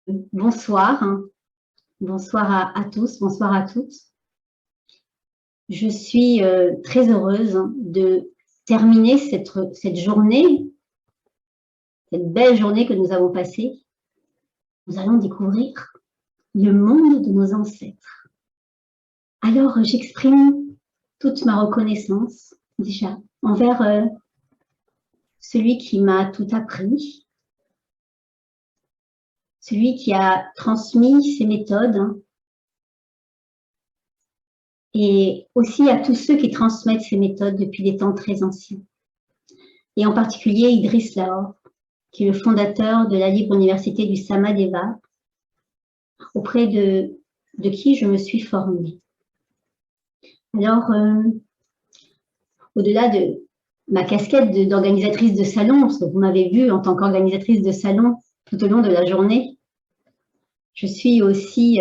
Bonsoir, bonsoir à tous, bonsoir à toutes. Je suis très heureuse de terminer cette journée, cette belle journée que nous avons passée. Nous allons découvrir le monde de nos ancêtres. Alors, j'exprime toute ma reconnaissance déjà envers celui qui m'a tout appris, celui qui a transmis ses méthodes, et aussi à tous ceux qui transmettent ces méthodes depuis des temps très anciens. Et en particulier Idriss Lahore, qui est le fondateur de la Libre Université du Samadeva, auprès de qui je me suis formée. Alors, au-delà de ma casquette d'organisatrice de salon, parce que vous m'avez vu en tant qu'organisatrice de salon tout au long de la journée, je suis aussi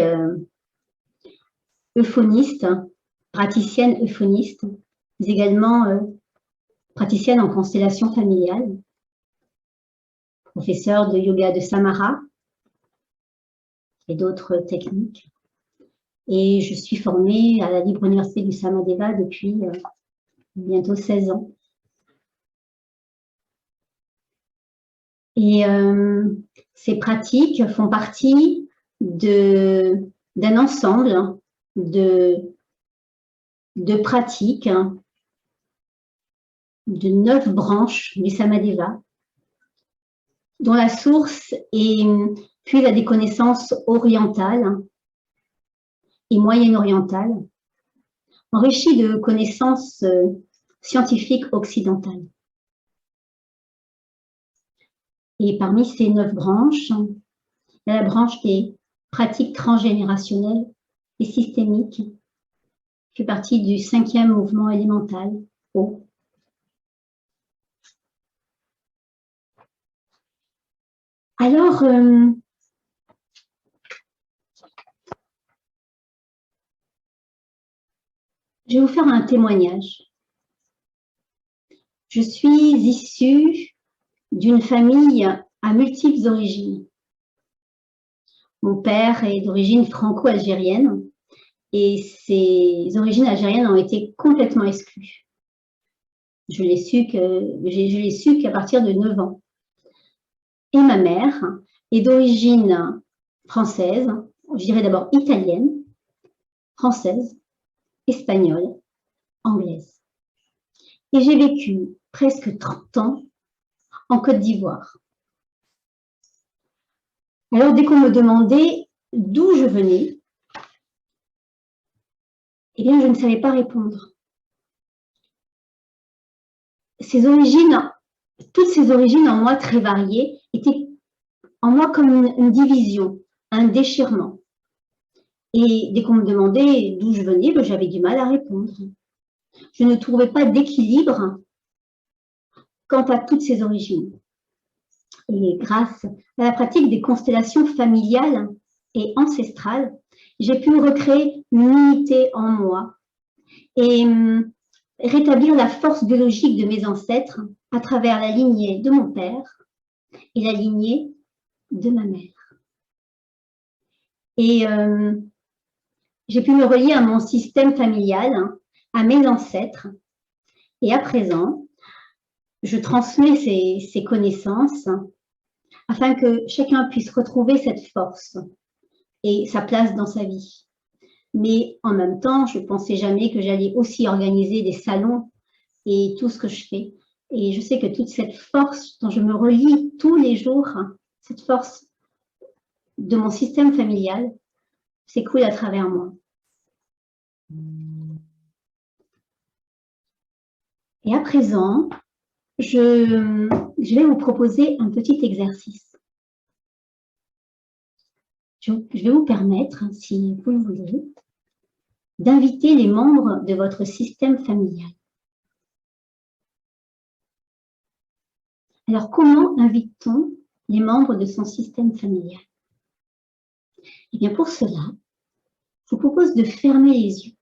euphoniste, praticienne euphoniste, mais également praticienne en constellation familiale, professeure de yoga de Samara et d'autres techniques. Et je suis formée à la Libre Université du Samadeva depuis bientôt 16 ans. Et ces pratiques font partie d'un ensemble de pratiques, de 9 branches du Samadeva, dont la source est puis à des connaissances orientales et moyen-orientales, enrichies de connaissances scientifiques occidentales. Et parmi ces 9 branches, il y a la branche des pratiques transgénérationnelles et systémiques, qui fait partie du 5e mouvement élémental, O. Alors, je vais vous faire un témoignage. Je suis issue d'une famille à multiples origines. Mon père est d'origine franco-algérienne et ses origines algériennes ont été complètement exclues. Je l'ai su qu'à partir de 9 ans. Et ma mère est d'origine française, je dirais d'abord italienne, française, espagnole, anglaise. Et j'ai vécu presque 30 ans en Côte d'Ivoire. Alors, dès qu'on me demandait d'où je venais, eh bien, je ne savais pas répondre. Toutes ces origines en moi très variées, étaient en moi comme une division, un déchirement. Et dès qu'on me demandait d'où je venais, ben, j'avais du mal à répondre. Je ne trouvais pas d'équilibre quant à toutes ces origines. Et grâce à la pratique des constellations familiales et ancestrales, j'ai pu recréer une unité en moi et rétablir la force biologique de mes ancêtres à travers la lignée de mon père et la lignée de ma mère. Et j'ai pu me relier à mon système familial, à mes ancêtres. Et à présent, je transmets ces connaissances afin que chacun puisse retrouver cette force et sa place dans sa vie. Mais en même temps, je ne pensais jamais que j'allais aussi organiser des salons et tout ce que je fais. Et je sais que toute cette force dont je me relie tous les jours, cette force de mon système familial, s'écoule à travers moi. Et à présent, je vais vous proposer un petit exercice. Je vais vous permettre, si vous le voulez, d'inviter les membres de votre système familial. Alors, comment invite-t-on les membres de son système familial? Eh bien, pour cela, je vous propose de fermer les yeux,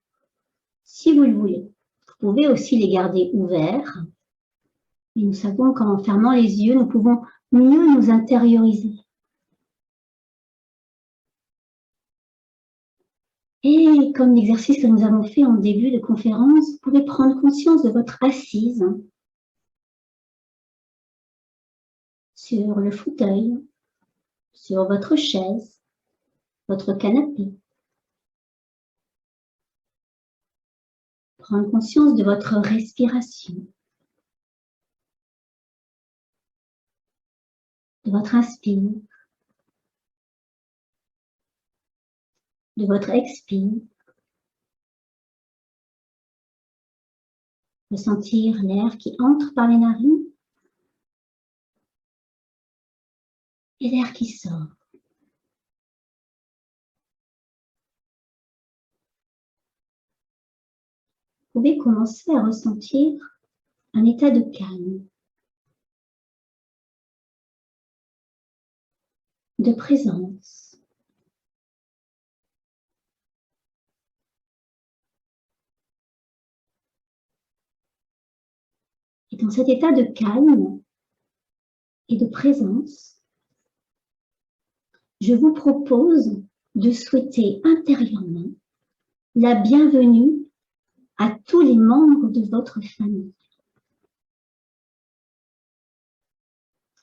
si vous le voulez. Vous pouvez aussi les garder ouverts. Et nous savons qu'en fermant les yeux, nous pouvons mieux nous intérioriser. Et comme l'exercice que nous avons fait en début de conférence, vous pouvez prendre conscience de votre assise sur le fauteuil, sur votre chaise, votre canapé. Prendre conscience de votre respiration, de votre inspire, de votre expire. Ressentir l'air qui entre par les narines et l'air qui sort. Vous pouvez commencer à ressentir un état de calme, de présence. Et dans cet état de calme et de présence, je vous propose de souhaiter intérieurement la bienvenue à tous les membres de votre famille.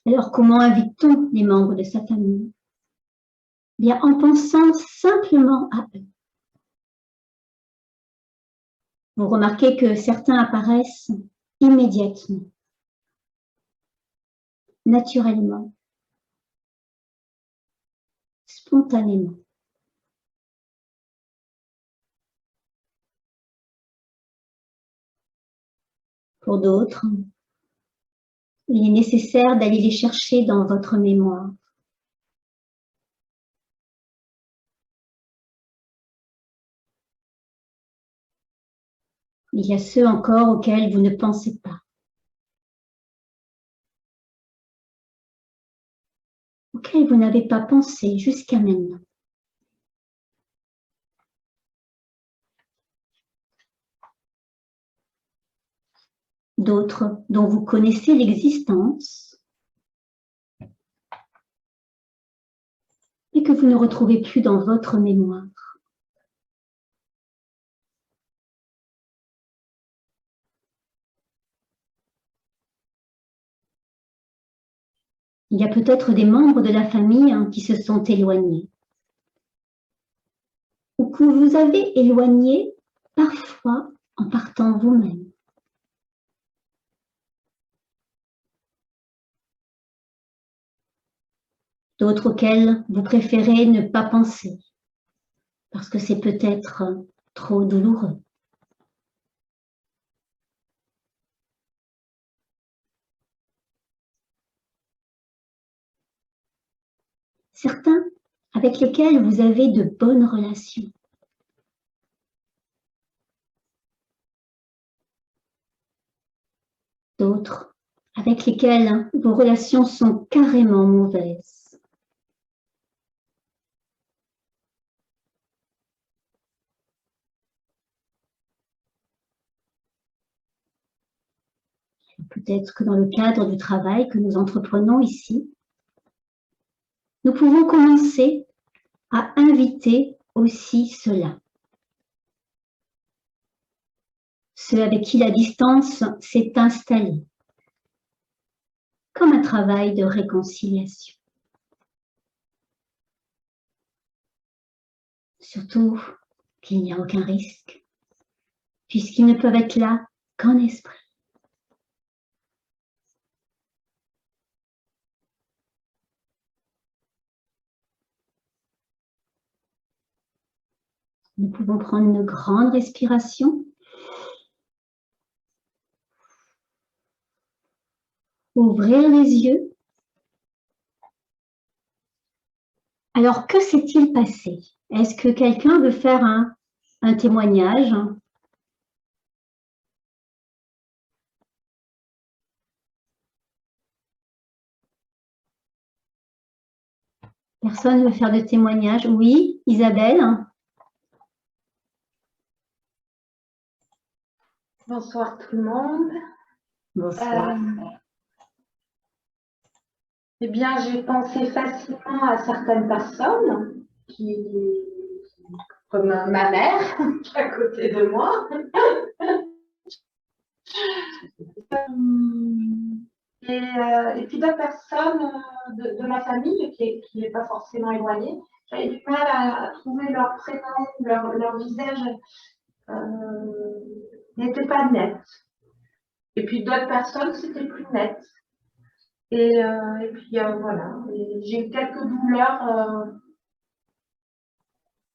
Alors, comment invite-t-on les membres de sa famille? Bien, en pensant simplement à eux. Vous remarquez que certains apparaissent immédiatement, naturellement, spontanément. Pour d'autres, il est nécessaire d'aller les chercher dans votre mémoire. Il y a ceux encore auxquels vous ne pensez pas, auxquels vous n'avez pas pensé jusqu'à maintenant. D'autres dont vous connaissez l'existence, mais que vous ne retrouvez plus dans votre mémoire. Il y a peut-être des membres de la famille qui se sont éloignés, ou que vous avez éloignés parfois en partant vous-même. D'autres auxquels vous préférez ne pas penser, parce que c'est peut-être trop douloureux. Certains avec lesquels vous avez de bonnes relations. D'autres avec lesquels vos relations sont carrément mauvaises. Peut-être que dans le cadre du travail que nous entreprenons ici, nous pouvons commencer à inviter aussi ceux-là. Ceux avec qui la distance s'est installée, comme un travail de réconciliation. Surtout qu'il n'y a aucun risque, puisqu'ils ne peuvent être là qu'en esprit. Nous pouvons prendre une grande respiration. Ouvrir les yeux. Alors, que s'est-il passé? Est-ce que quelqu'un veut faire un témoignage? Personne ne veut faire de témoignage? Oui, Isabelle? Bonsoir tout le monde. Bonsoir. Eh bien, j'ai pensé facilement à certaines personnes qui comme ma mère qui est à côté de moi. Et puis d'autres personnes de ma famille qui n'est pas forcément éloignée. J'avais du mal à trouver leur prénom, leur visage n'était pas net. Et puis d'autres personnes, c'était plus net. Et puis voilà, j'ai eu quelques douleurs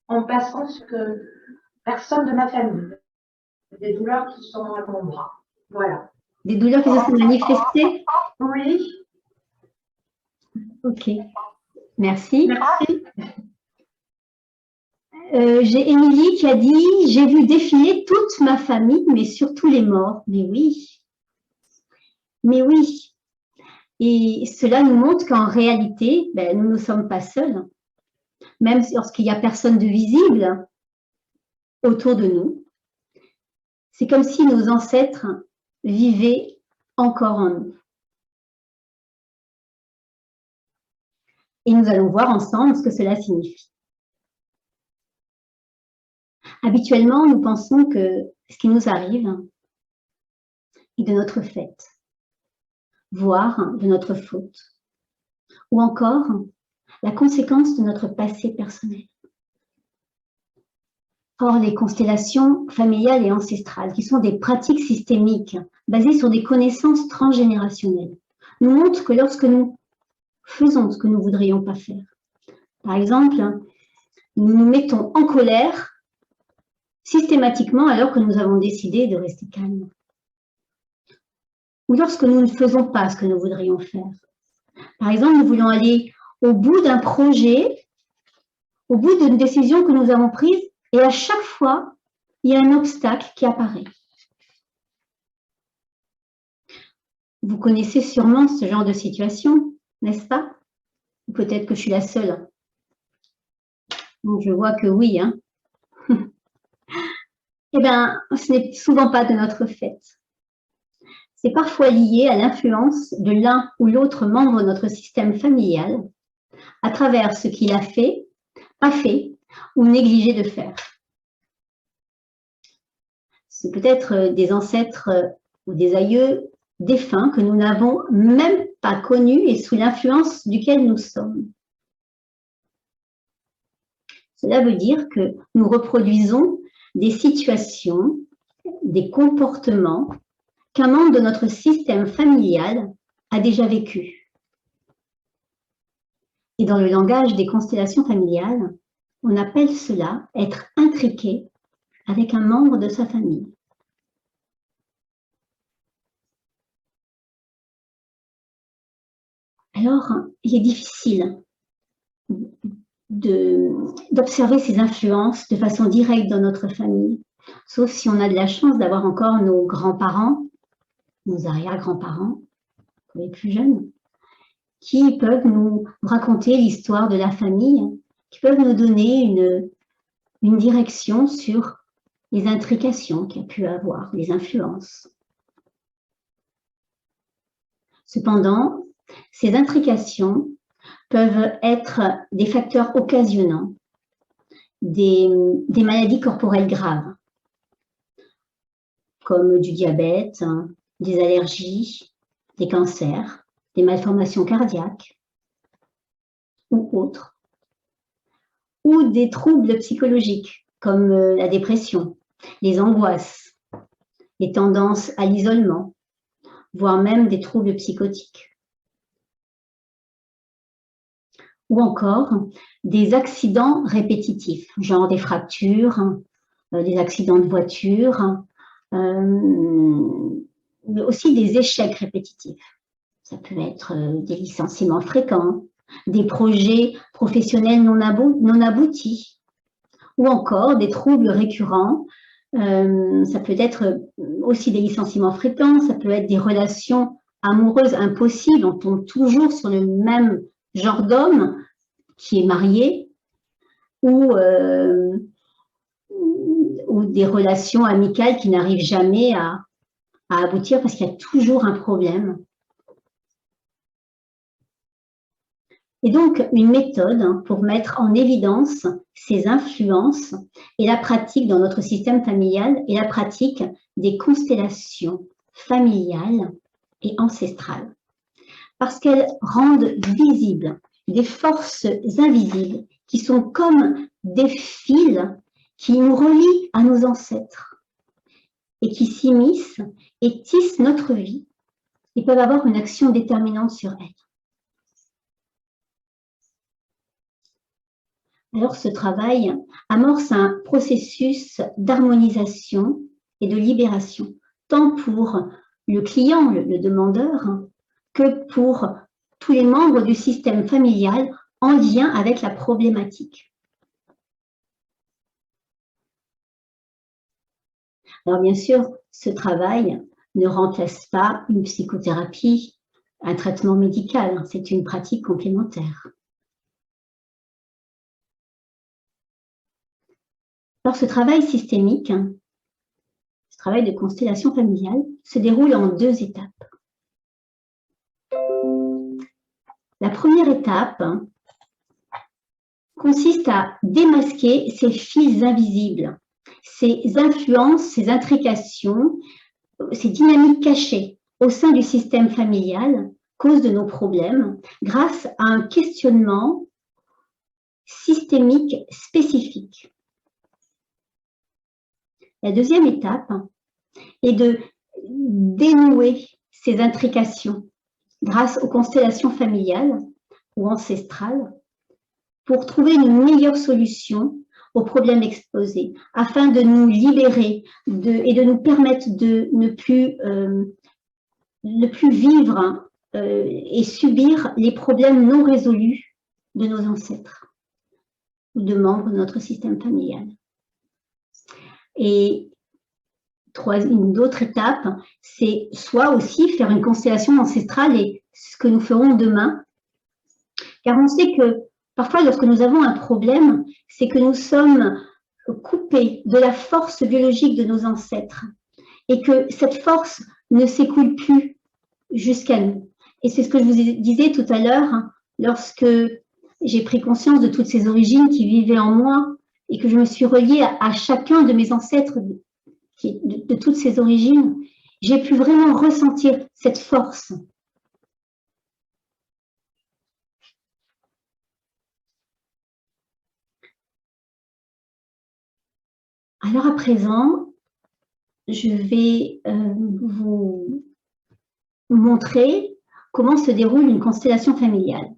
en passant ce que personne de ma famille. Des douleurs qui sont à mon bras. Voilà. Des douleurs qui se sont manifestées? Oui. Ok. Merci. Merci. J'ai Émilie qui a dit « J'ai vu défiler toute ma famille, mais surtout les morts. » Mais oui. Mais oui. Et cela nous montre qu'en réalité, nous ne sommes pas seuls. Même lorsqu'il n'y a personne de visible autour de nous. C'est comme si nos ancêtres vivaient encore en nous. Et nous allons voir ensemble ce que cela signifie. Habituellement, nous pensons que ce qui nous arrive est de notre fait, voire de notre faute, ou encore la conséquence de notre passé personnel. Or, les constellations familiales et ancestrales, qui sont des pratiques systémiques basées sur des connaissances transgénérationnelles, nous montrent que lorsque nous faisons ce que nous ne voudrions pas faire, par exemple, nous nous mettons en colère systématiquement alors que nous avons décidé de rester calmes, ou lorsque nous ne faisons pas ce que nous voudrions faire. Par exemple, nous voulons aller au bout d'un projet, au bout d'une décision que nous avons prise, et à chaque fois, il y a un obstacle qui apparaît. Vous connaissez sûrement ce genre de situation, n'est-ce pas? Peut-être que je suis la seule. Donc, je vois que oui. Hein. Eh bien, ce n'est souvent pas de notre fait. C'est parfois lié à l'influence de l'un ou l'autre membre de notre système familial à travers ce qu'il a fait, pas fait ou négligé de faire. C'est peut-être des ancêtres ou des aïeux défunts que nous n'avons même pas connus et sous l'influence duquel nous sommes. Cela veut dire que nous reproduisons des situations, des comportements qu'un membre de notre système familial a déjà vécu. Et dans le langage des constellations familiales, on appelle cela être intriqué avec un membre de sa famille. Alors, il est difficile d'observer ces influences de façon directe dans notre famille, sauf si on a de la chance d'avoir encore nos grands-parents, nos arrière-grands-parents, les plus jeunes, qui peuvent nous raconter l'histoire de la famille, qui peuvent nous donner une direction sur les intrications qu'il y a pu avoir, les influences. Cependant, ces intrications peuvent être des facteurs occasionnants, des maladies corporelles graves, comme du diabète, des allergies, des cancers, des malformations cardiaques ou autres, ou des troubles psychologiques comme la dépression, les angoisses, les tendances à l'isolement, voire même des troubles psychotiques. Ou encore des accidents répétitifs, genre des fractures, des accidents de voiture, mais aussi des échecs répétitifs. Ça peut être des licenciements fréquents, des projets professionnels non aboutis, ou encore des troubles récurrents. Ça peut être aussi des licenciements fréquents, ça peut être des relations amoureuses impossibles, on tombe toujours sur le même genre d'homme qui est marié, ou des relations amicales qui n'arrivent jamais à aboutir parce qu'il y a toujours un problème. Et donc, une méthode pour mettre en évidence ces influences et la pratique dans notre système familial et la pratique des constellations familiales et ancestrales. Parce qu'elles rendent visibles des forces invisibles qui sont comme des fils qui nous relient à nos ancêtres et qui s'immiscent et tissent notre vie et peuvent avoir une action déterminante sur elle. Alors, ce travail amorce un processus d'harmonisation et de libération, tant pour le client, le demandeur, que pour tous les membres du système familial en lien avec la problématique. Alors, bien sûr, ce travail ne remplace pas une psychothérapie, un traitement médical, c'est une pratique complémentaire. Alors, ce travail systémique, ce travail de constellation familiale, se déroule en 2 étapes. La première étape consiste à démasquer ces fils invisibles, ces influences, ces intrications, ces dynamiques cachées au sein du système familial, cause de nos problèmes, grâce à un questionnement systémique spécifique. La deuxième étape est de dénouer ces intrications grâce aux constellations familiales ou ancestrales pour trouver une meilleure solution aux problèmes exposés, afin de nous libérer et de nous permettre de ne plus vivre et subir les problèmes non résolus de nos ancêtres ou de membres de notre système familial. Et une autre étape, c'est soit aussi faire une constellation ancestrale, et ce que nous ferons demain, car on sait que parfois lorsque nous avons un problème, c'est que nous sommes coupés de la force biologique de nos ancêtres et que cette force ne s'écoule plus jusqu'à nous. Et c'est ce que je vous disais tout à l'heure, lorsque j'ai pris conscience de toutes ces origines qui vivaient en moi et que je me suis reliée à chacun de mes ancêtres de toutes ces origines, j'ai pu vraiment ressentir cette force. Alors à présent, je vais vous montrer comment se déroule une constellation familiale.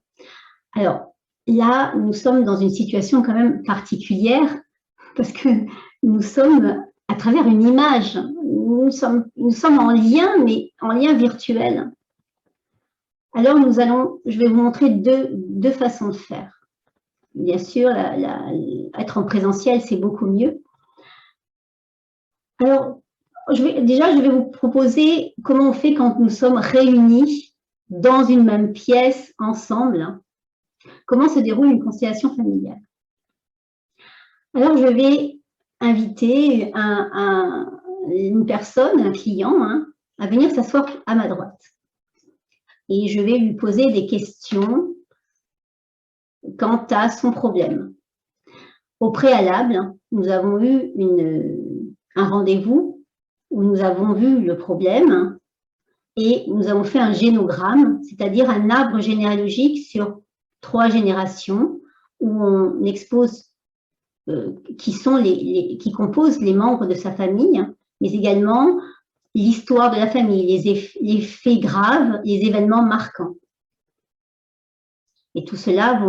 Alors là, nous sommes dans une situation quand même particulière parce que nous sommes à travers une image. Nous sommes en lien, mais en lien virtuel. Alors je vais vous montrer deux façons de faire. Bien sûr, être en présentiel, c'est beaucoup mieux. Alors, je vais vous proposer comment on fait quand nous sommes réunis dans une même pièce, ensemble. Comment se déroule une constellation familiale. Alors, je vais inviter une personne, un client, à venir s'asseoir à ma droite. Et je vais lui poser des questions quant à son problème. Au préalable, nous avons eu un rendez-vous où nous avons vu le problème et nous avons fait un génogramme, c'est-à-dire un arbre généalogique sur 3 générations où on expose qui composent les membres de sa famille, mais également l'histoire de la famille, les faits graves, les événements marquants. Et tout cela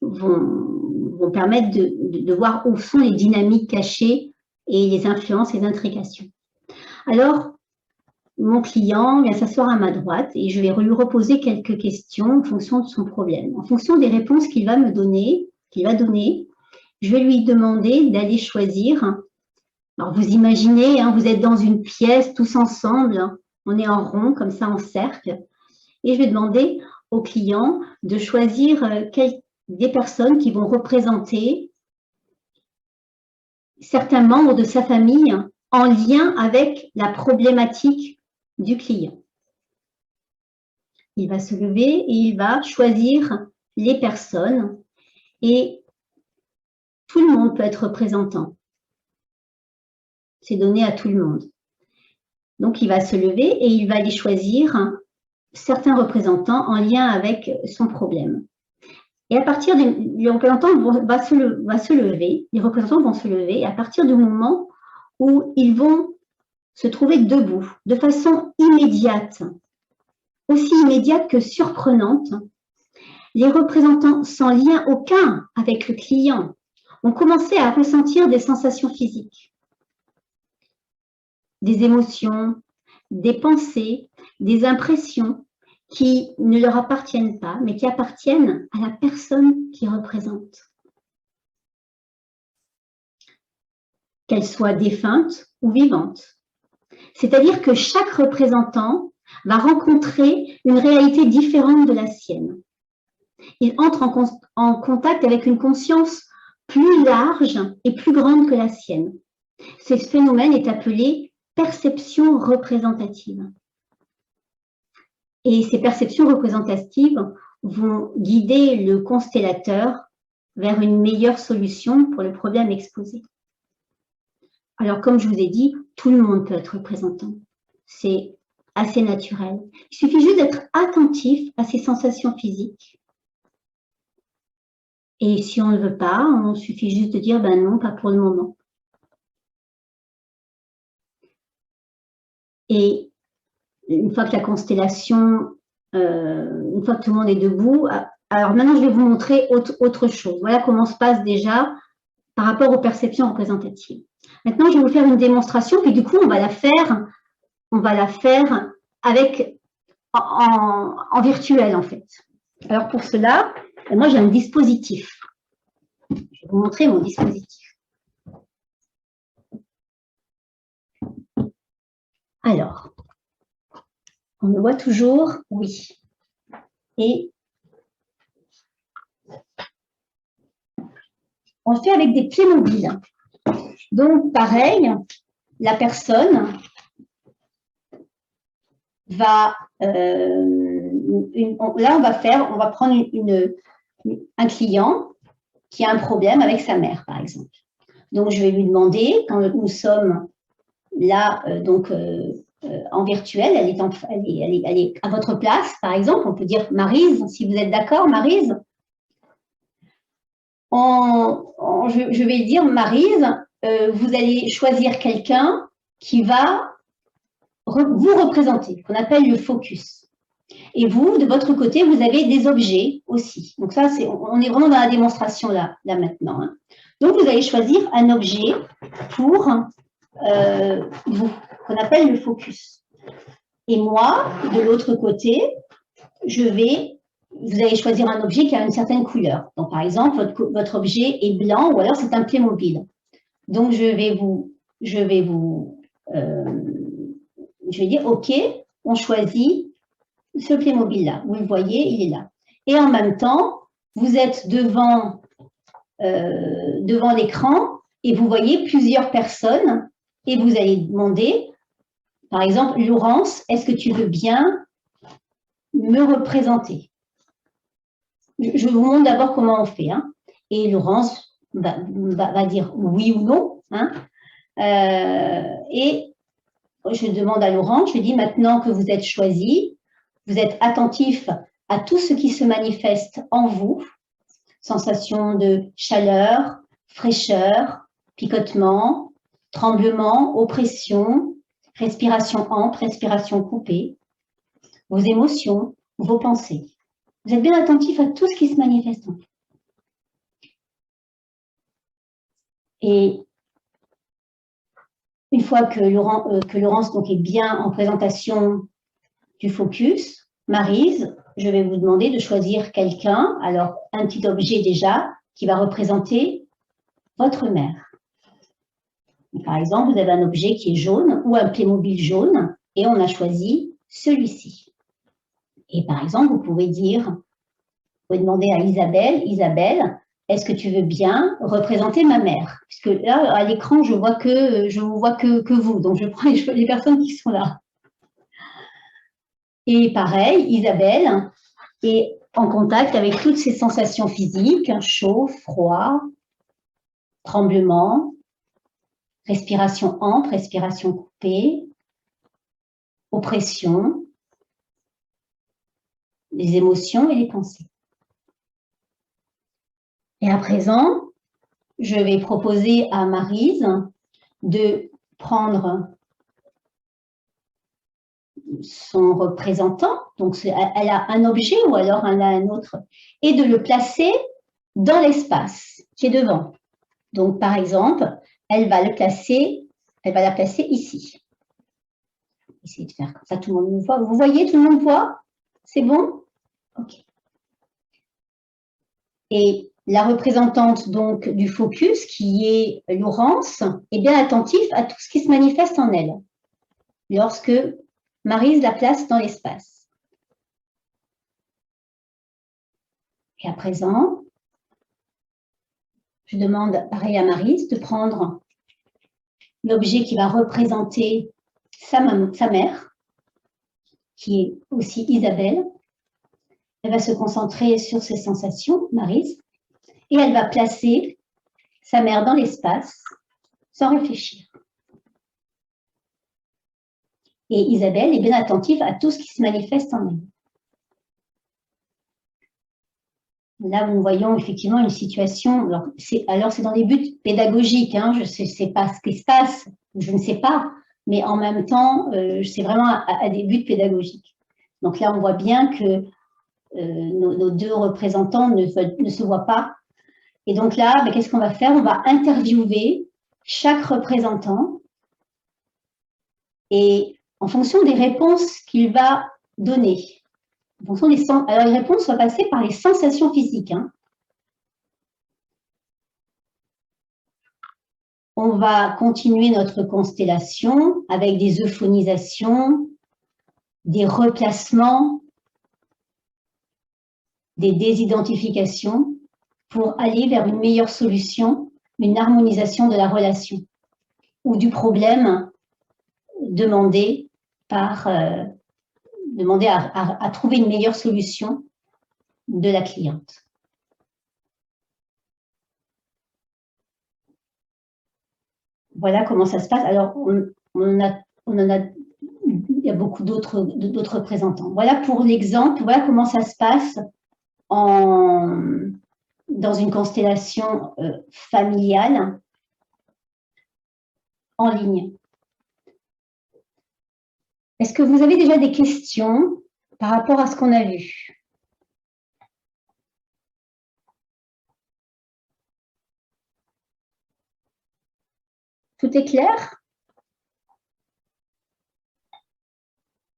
vont permettre de voir où sont les dynamiques cachées et les influences et les intrications. Alors, mon client vient s'asseoir à ma droite et je vais lui reposer quelques questions en fonction de son problème. En fonction des réponses qu'il va donner, je vais lui demander d'aller choisir. Alors, vous imaginez, vous êtes dans une pièce tous ensemble, on est en rond, comme ça, en cercle. Et je vais demander au client de choisir des personnes qui vont représenter certains membres de sa famille en lien avec la problématique du client. Il va se lever et il va choisir les personnes et tout le monde peut être représentant. C'est donné à tout le monde. Donc, il va se lever et il va aller choisir certains représentants en lien avec son problème. Et à partir les représentants va se lever, les représentants vont se lever à partir du moment où ils vont se trouver debout, de façon immédiate, aussi immédiate que surprenante. Les représentants sans lien aucun avec le client ont commencé à ressentir des sensations physiques, des émotions, des pensées, des impressions qui ne leur appartiennent pas, mais qui appartiennent à la personne qui représente. Qu'elle soit défunte ou vivante. C'est-à-dire que chaque représentant va rencontrer une réalité différente de la sienne. Il entre en contact avec une conscience plus large et plus grande que la sienne. Ce phénomène est appelé perception représentative. Et ces perceptions représentatives vont guider le constellateur vers une meilleure solution pour le problème exposé. Alors, comme je vous ai dit, tout le monde peut être représentant. C'est assez naturel. Il suffit juste d'être attentif à ces sensations physiques. Et si on ne veut pas, on suffit juste de dire, ben non, pas pour le moment. Et une fois que la constellation, une fois que tout le monde est debout, alors maintenant je vais vous montrer autre chose. Voilà comment se passe déjà par rapport aux perceptions représentatives. Maintenant, je vais vous faire une démonstration, puis du coup, on va la faire avec en virtuel en fait. Alors pour cela, moi j'ai un dispositif. Je vais vous montrer mon dispositif. Alors, on me voit toujours? Oui. Et on le fait avec des pieds mobiles. Donc, pareil, la personne va... là, on va prendre un client qui a un problème avec sa mère, par exemple. Donc, je vais lui demander, quand nous sommes là, en virtuel, elle est à votre place, par exemple, on peut dire Maryse, si vous êtes d'accord, Maryse. Je vais dire Maryse, vous allez choisir quelqu'un qui va vous représenter, qu'on appelle le focus. Et vous, de votre côté, vous avez des objets aussi. Donc ça, on est vraiment dans la démonstration là maintenant. Hein. Donc vous allez choisir un objet pour vous, qu'on appelle le focus. Et moi, de l'autre côté, vous allez choisir un objet qui a une certaine couleur. Donc par exemple, votre objet est blanc ou alors c'est un Playmobil. Donc je vais dire OK, on choisit ce Playmobil-là. Vous le voyez, il est là. Et en même temps, vous êtes devant l'écran et vous voyez plusieurs personnes et vous allez demander, par exemple, Laurence, est-ce que tu veux bien me représenter? Je vous montre d'abord comment on fait. Hein. Et Laurence va dire oui ou non. Hein. Et je demande à Laurence, je dis maintenant que vous êtes choisi, vous êtes attentif à tout ce qui se manifeste en vous, sensation de chaleur, fraîcheur, picotement, tremblement, oppression, respiration ample, respiration coupée, vos émotions, vos pensées. Vous êtes bien attentif à tout ce qui se manifeste en vous. Et une fois que Laurence donc, est bien en présentation du focus, Maryse, je vais vous demander de choisir quelqu'un, alors un petit objet déjà, qui va représenter votre mère. Par exemple, vous avez un objet qui est jaune ou un Playmobil jaune et on a choisi celui-ci. Et par exemple, vous pouvez demander à Isabelle, Isabelle, est-ce que tu veux bien représenter ma mère? Puisque là, à l'écran, je ne vois que vous, donc je prends les personnes qui sont là. Et pareil, Isabelle, et en contact avec toutes ces sensations physiques, chaud, froid, tremblement, respiration ample, respiration coupée, oppression, les émotions et les pensées. Et à présent, je vais proposer à Maryse de prendre son représentant, donc elle a un objet ou alors elle a un autre, et de le placer dans l'espace qui est devant. Donc, par exemple, elle va la placer ici. Essayez de faire comme ça, tout le monde me voit. Vous voyez, tout le monde voit? C'est bon? Ok. Et la représentante donc du focus, qui est Laurence, est bien attentive à tout ce qui se manifeste en elle lorsque Maryse la place dans l'espace. Et à présent, je demande pareil à Maryse de prendre l'objet qui va représenter sa mère, qui est aussi Isabelle. Elle va se concentrer sur ses sensations, Maryse, et elle va placer sa mère dans l'espace sans réfléchir. Et Isabelle est bien attentive à tout ce qui se manifeste en elle. Là, nous voyons effectivement une situation, alors c'est dans des buts pédagogiques, hein, je ne sais pas ce qui se passe, je ne sais pas, mais en même temps, c'est vraiment à des buts pédagogiques. Donc là, on voit bien que nos deux représentants ne se voient pas. Et donc là, qu'est-ce qu'on va faire? On va interviewer chaque représentant et en fonction des réponses qu'il va donner, en fonction des alors les réponses vont passer par les sensations physiques. Hein. On va continuer notre constellation avec des euphonisations, des replacements, des désidentifications pour aller vers une meilleure solution, une harmonisation de la relation ou du problème demandé à trouver une meilleure solution de la cliente. Voilà comment ça se passe. Alors, il y a beaucoup d'autres représentants. Voilà pour l'exemple, voilà comment ça se passe dans une constellation familiale en ligne. Est-ce que vous avez déjà des questions par rapport à ce qu'on a vu? Tout est clair?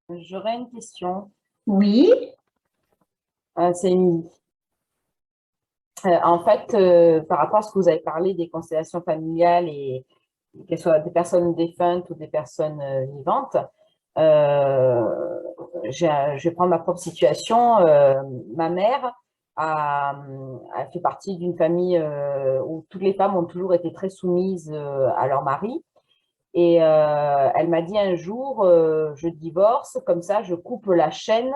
J'aurais une question. Oui. C'est Émilie. En fait, par rapport à ce que vous avez parlé des constellations familiales et qu'elles soient des personnes défuntes ou des personnes vivantes, je vais prendre ma propre situation. Ma mère a fait partie d'une famille où toutes les femmes ont toujours été très soumises à leur mari. Et elle m'a dit un jour, je divorce, comme ça je coupe la chaîne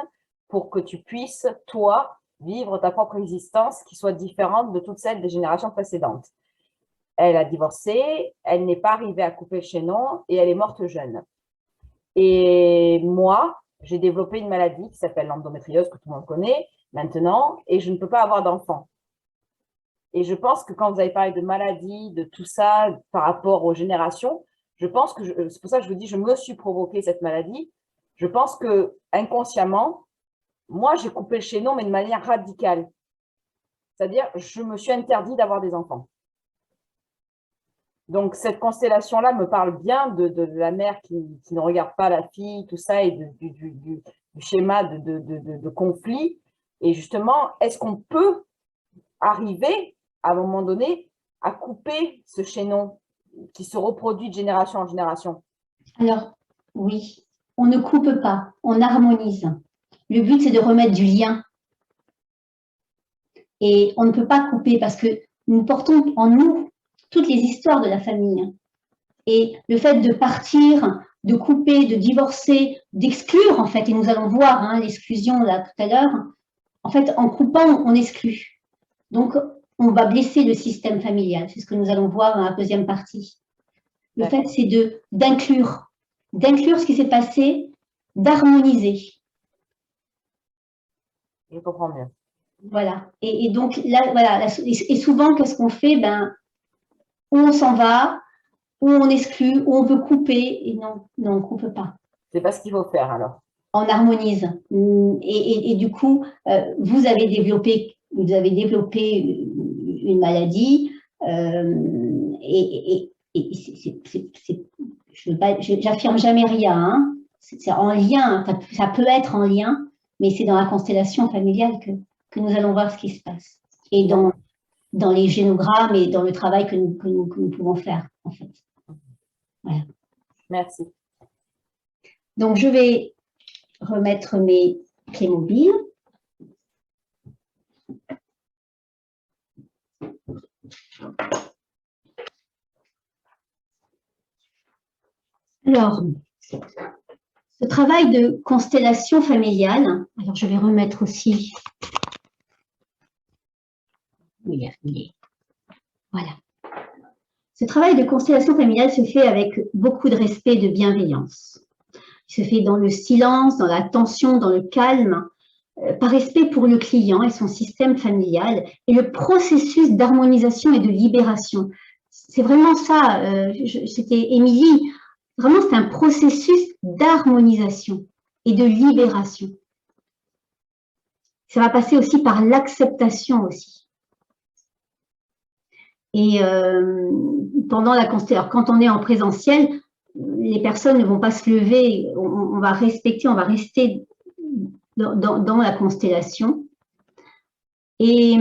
pour que tu puisses, toi, vivre ta propre existence qui soit différente de toute celle des générations précédentes. Elle a divorcé, elle n'est pas arrivée à couper le chaînon et elle est morte jeune. Et moi, j'ai développé une maladie qui s'appelle l'endométriose, que tout le monde connaît maintenant, et je ne peux pas avoir d'enfant. Et je pense que quand vous avez parlé de maladie, de tout ça, par rapport aux générations, je pense que, c'est pour ça que je vous dis, je me suis provoqué cette maladie. Je pense que inconsciemment, moi, j'ai coupé le chaînon, mais de manière radicale. C'est-à-dire, je me suis interdit d'avoir des enfants. Donc, cette constellation-là me parle bien de la mère qui ne regarde pas la fille, tout ça, et du schéma de conflit. Et justement, est-ce qu'on peut arriver, à un moment donné, à couper ce chaînon qui se reproduit de génération en génération? Alors, oui, on ne coupe pas, on harmonise. Le but, c'est de remettre du lien. Et on ne peut pas couper parce que nous portons en nous toutes les histoires de la famille. Et le fait de partir, de couper, de divorcer, d'exclure, en fait, et nous allons voir l'exclusion là tout à l'heure, en fait, en coupant, on exclut. Donc, on va blesser le système familial. C'est ce que nous allons voir dans la deuxième partie. Le fait, c'est d'inclure ce qui s'est passé, d'harmoniser. Je comprends mieux. Voilà. Et donc, là, voilà. Et souvent, qu'est-ce qu'on fait? Ou on s'en va, ou on exclut, ou on veut couper. Et non, on ne coupe pas. C'est pas ce qu'il faut faire alors. On harmonise. Et du coup, vous avez développé une maladie. J'affirme jamais rien. Hein. C'est en lien. Ça peut être en lien, mais c'est dans la constellation familiale que nous allons voir ce qui se passe. Et dans les génogrammes et dans le travail que nous pouvons faire, en fait. Voilà. Merci. Donc, je vais remettre mes clés mobiles. Alors, ce travail de constellation familiale, alors je vais remettre aussi. Voilà. Ce travail de constellation familiale se fait avec beaucoup de respect et de bienveillance. Il se fait dans le silence, dans l'attention, dans le calme, par respect pour le client et son système familial et le processus d'harmonisation et de libération. C'est vraiment ça, c'était Émilie, vraiment c'est un processus d'harmonisation et de libération. Ça va passer aussi par l'acceptation aussi. Et pendant la constellation, quand on est en présentiel, les personnes ne vont pas se lever, on va respecter, on va rester dans la constellation. Et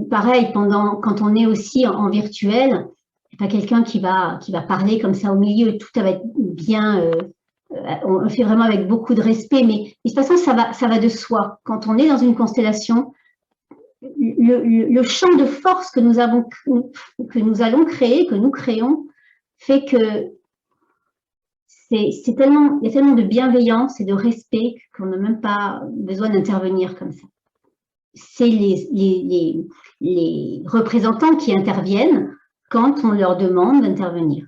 pareil, quand on est aussi en virtuel, il n'y a pas quelqu'un qui va parler comme ça au milieu, tout va être bien, on le fait vraiment avec beaucoup de respect, mais de toute façon, ça va de soi. Quand on est dans une constellation, le champ de force que nous allons créer, que nous créons, fait que il y a tellement de bienveillance et de respect qu'on n'a même pas besoin d'intervenir comme ça. C'est les représentants qui interviennent quand on leur demande d'intervenir.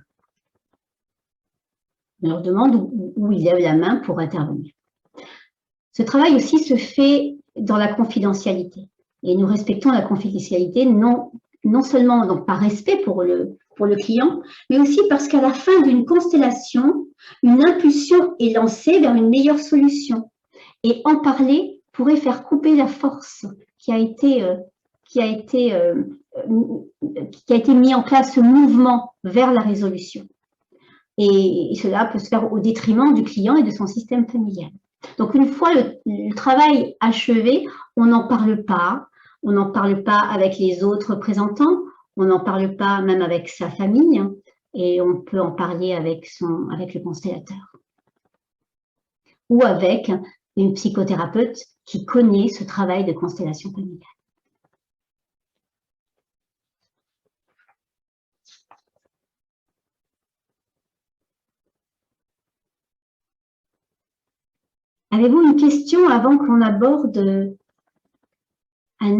On leur demande où ils lèvent la main pour intervenir. Ce travail aussi se fait dans la confidentialité. Et nous respectons la confidentialité non seulement donc par respect pour le client, mais aussi parce qu'à la fin d'une constellation, une impulsion est lancée vers une meilleure solution. Et en parler pourrait faire couper la force qui a été mis en place, ce mouvement vers la résolution. Et cela peut se faire au détriment du client et de son système familial. Donc, une fois le travail achevé, on n'en parle pas. On n'en parle pas avec les autres représentants. On n'en parle pas même avec sa famille. Et on peut en parler avec le constellateur. Ou avec une psychothérapeute qui connaît ce travail de constellation familiale. Avez-vous une question avant qu'on aborde la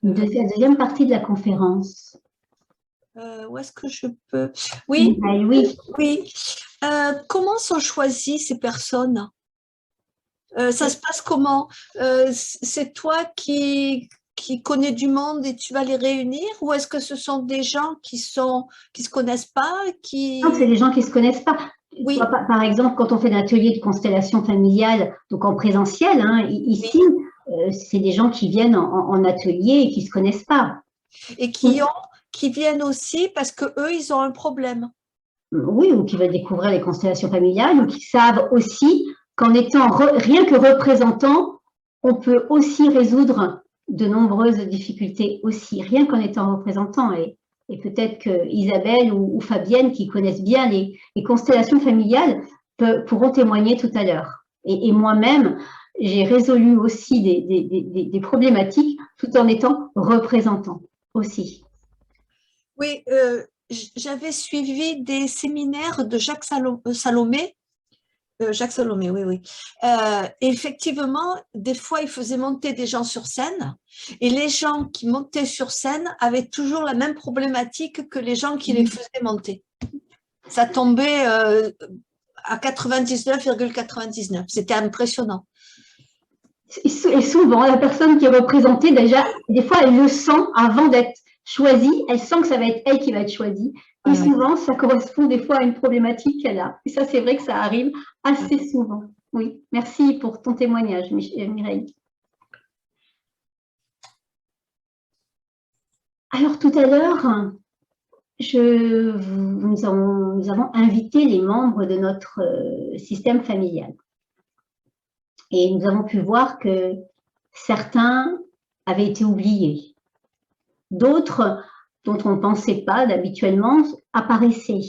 deuxième partie de la conférence? Où est-ce que je peux? Oui. Oui. Comment sont choisies ces personnes? Ça se passe comment? C'est toi qui connais du monde et tu vas les réunir, ou est-ce que ce sont des gens qui se connaissent pas, Non, c'est des gens qui se connaissent pas. Oui. Par exemple, quand on fait un atelier de constellation familiale, donc en présentiel, hein, ici, oui. C'est des gens qui viennent en atelier et qui ne se connaissent pas. Et qui viennent aussi parce qu'eux, ils ont un problème. Oui, ou qui veulent découvrir les constellations familiales, ou qui savent aussi qu'en étant rien que représentant, on peut aussi résoudre de nombreuses difficultés aussi, rien qu'en étant représentant. Et peut-être que Isabelle ou Fabienne, qui connaissent bien les constellations familiales, pourront témoigner tout à l'heure. Et moi-même, j'ai résolu aussi des problématiques tout en étant représentant aussi. Oui, j'avais suivi des séminaires de Jacques Salomé Jacques Salomé, oui, oui. Effectivement, des fois, il faisait monter des gens sur scène et les gens qui montaient sur scène avaient toujours la même problématique que les gens qui les faisaient monter. Ça tombait à 99,99. C'était impressionnant. Et souvent, la personne qui est représentée, déjà, des fois, elle le sent avant d'être choisie, elle sent que ça va être elle qui va être choisie. Et souvent, ça correspond des fois à une problématique qu'elle a. Et ça, c'est vrai que ça arrive assez souvent. Oui, merci pour ton témoignage, Mireille. Alors, tout à l'heure, nous avons invité les membres de notre système familial. Et nous avons pu voir que certains avaient été oubliés. D'autres, dont on ne pensait pas habituellement, apparaissaient.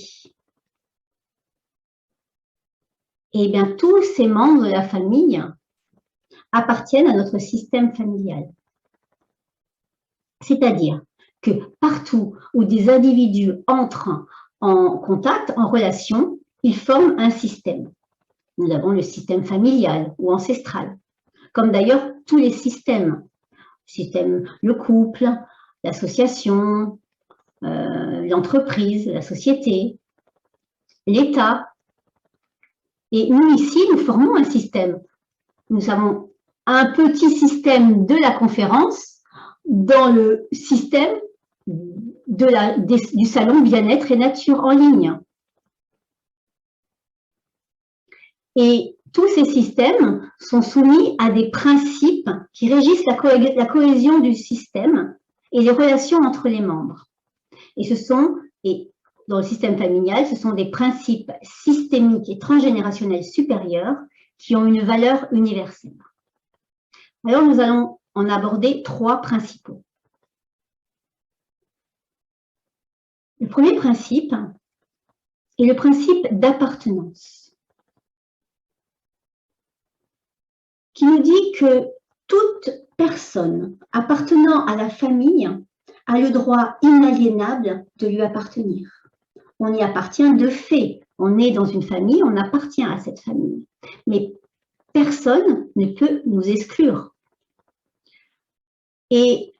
Et bien, tous ces membres de la famille appartiennent à notre système familial. C'est-à-dire que partout où des individus entrent en contact, en relation, ils forment un système. Nous avons le système familial ou ancestral, comme d'ailleurs tous les systèmes. Le couple, l'association, l'entreprise, la société, l'État. Et nous, ici, nous formons un système. Nous avons un petit système de la conférence dans le système du salon bien-être et nature en ligne. Et tous ces systèmes sont soumis à des principes qui régissent la cohésion du système et les relations entre les membres. Et dans le système familial, ce sont des principes systémiques et transgénérationnels supérieurs qui ont une valeur universelle. Alors, nous allons en aborder 3 principaux. Le premier principe est le principe d'appartenance, qui nous dit que toute personne appartenant à la famille a le droit inaliénable de lui appartenir. On y appartient de fait. On est dans une famille, on appartient à cette famille. Mais personne ne peut nous exclure. Et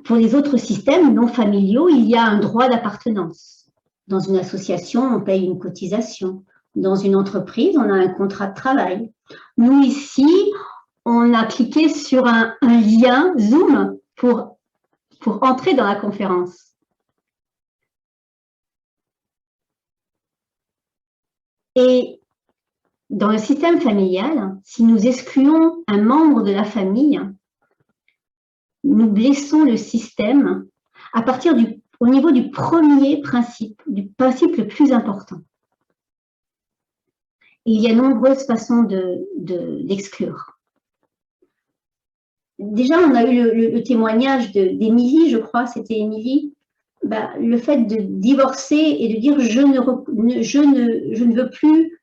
pour les autres systèmes non familiaux, il y a un droit d'appartenance. Dans une association, on paye une cotisation. Dans une entreprise, on a un contrat de travail. Nous, ici, on a cliqué sur un lien Zoom pour entrer dans la conférence. Et dans le système familial, si nous excluons un membre de la famille, nous blessons le système à partir au niveau du premier principe, du principe le plus important. Et il y a nombreuses façons d'exclure. Déjà, on a eu le témoignage d'Émilie, je crois, c'était Émilie, le fait de divorcer et de dire je ne veux plus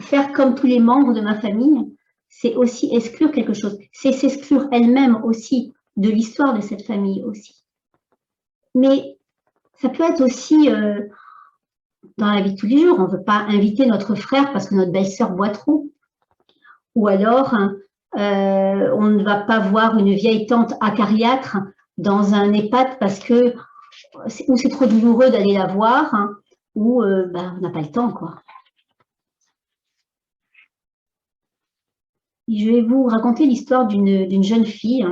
faire comme tous les membres de ma famille, c'est aussi exclure quelque chose. C'est s'exclure elle-même aussi de l'histoire de cette famille aussi. Mais ça peut être aussi dans la vie de tous les jours. On ne veut pas inviter notre frère parce que notre belle-sœur boit trop. Ou alors, on ne va pas voir une vieille tante acariâtre dans un EHPAD parce que c'est trop douloureux d'aller la voir, ou on n'a pas le temps, quoi. Je vais vous raconter l'histoire d'une jeune fille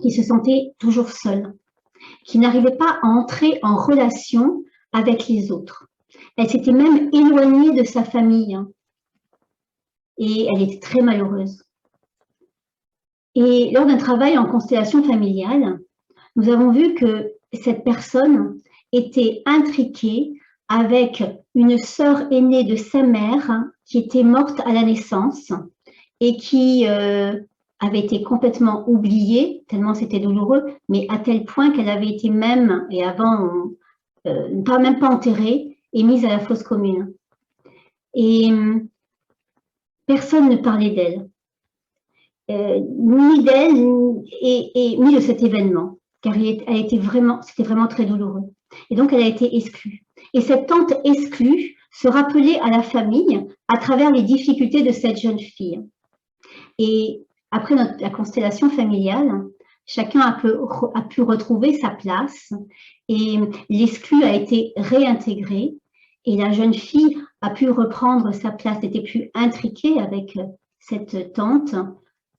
qui se sentait toujours seule, qui n'arrivait pas à entrer en relation avec les autres. Elle s'était même éloignée de sa famille et elle était très malheureuse. Et lors d'un travail en constellation familiale, nous avons vu que cette personne était intriquée avec une sœur aînée de sa mère qui était morte à la naissance et qui avait été complètement oubliée, tellement c'était douloureux, mais à tel point qu'elle avait été même, et avant, même pas enterrée, et mise à la fosse commune. Et personne ne parlait d'elle, ni d'elle, ni de cet événement, car c'était vraiment très douloureux. Et donc, elle a été exclue. Et cette tante exclue se rappelait à la famille à travers les difficultés de cette jeune fille. Et après la constellation familiale, chacun a pu retrouver sa place et l'exclu a été réintégré et la jeune fille a pu reprendre sa place, n'était plus intriquée avec cette tante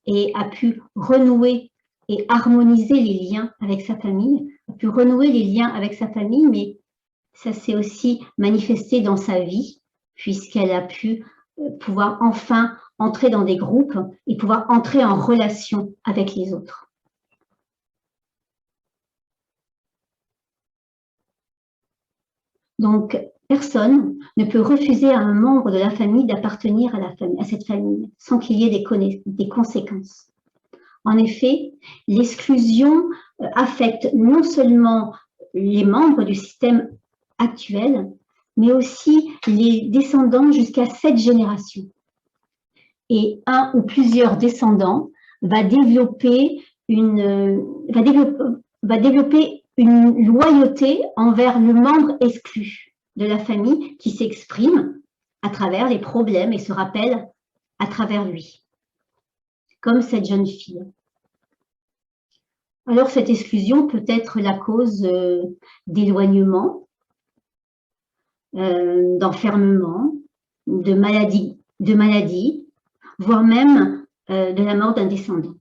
et a pu renouer et harmoniser les liens avec sa famille, a pu renouer les liens avec sa famille, mais ça s'est aussi manifesté dans sa vie, puisqu'elle a pu pouvoir enfin entrer dans des groupes et pouvoir entrer en relation avec les autres. Donc, personne ne peut refuser à un membre de la famille d'appartenir à cette famille sans qu'il y ait des conséquences. En effet, l'exclusion affecte non seulement les membres du système actuel, mais aussi les descendants jusqu'à 7 générations. Et un ou plusieurs descendants va développer une loyauté envers le membre exclu de la famille qui s'exprime à travers les problèmes et se rappelle à travers lui, comme cette jeune fille. Alors, cette exclusion peut être la cause d'éloignement, d'enfermement, de maladie, voire même de la mort d'un descendant.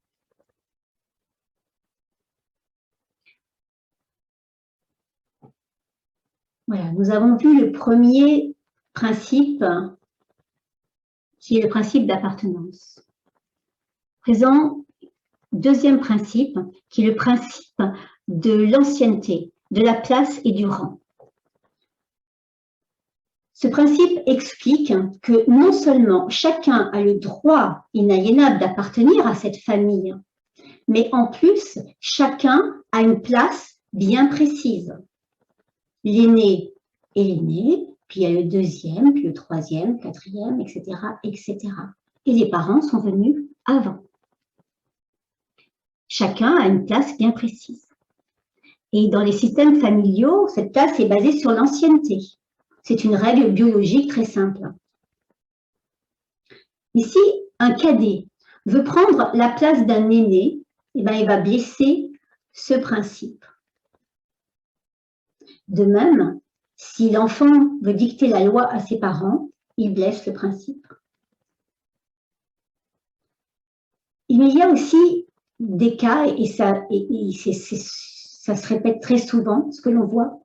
Voilà, nous avons vu le premier principe, qui est le principe d'appartenance. Présent, deuxième principe, qui est le principe de l'ancienneté, de la place et du rang. Ce principe explique que non seulement chacun a le droit inaliénable d'appartenir à cette famille, mais en plus, chacun a une place bien précise. L'aîné est l'aîné, puis il y a le deuxième, puis le troisième, quatrième, etc., etc. Et les parents sont venus avant. Chacun a une place bien précise. Et dans les systèmes familiaux, cette place est basée sur l'ancienneté. C'est une règle biologique très simple. Mais si un cadet veut prendre la place d'un aîné, eh bien, il va blesser ce principe. De même, si l'enfant veut dicter la loi à ses parents, il blesse le principe. Il y a aussi des cas, et ça se répète très souvent, ce que l'on voit.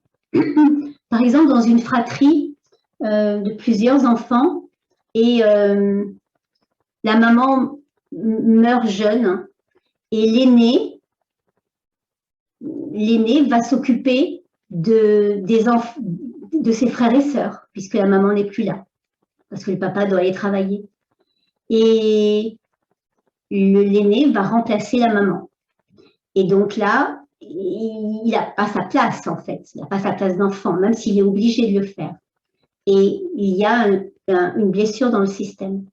Par exemple, dans une fratrie de plusieurs enfants, et la maman meurt jeune, et l'aîné va s'occuper de ses frères et sœurs, puisque la maman n'est plus là, parce que le papa doit aller travailler. Et l'aîné va remplacer la maman. Et donc là, il n'a pas sa place, en fait. Il n'a pas sa place d'enfant, même s'il est obligé de le faire. Et il y a une blessure dans le système.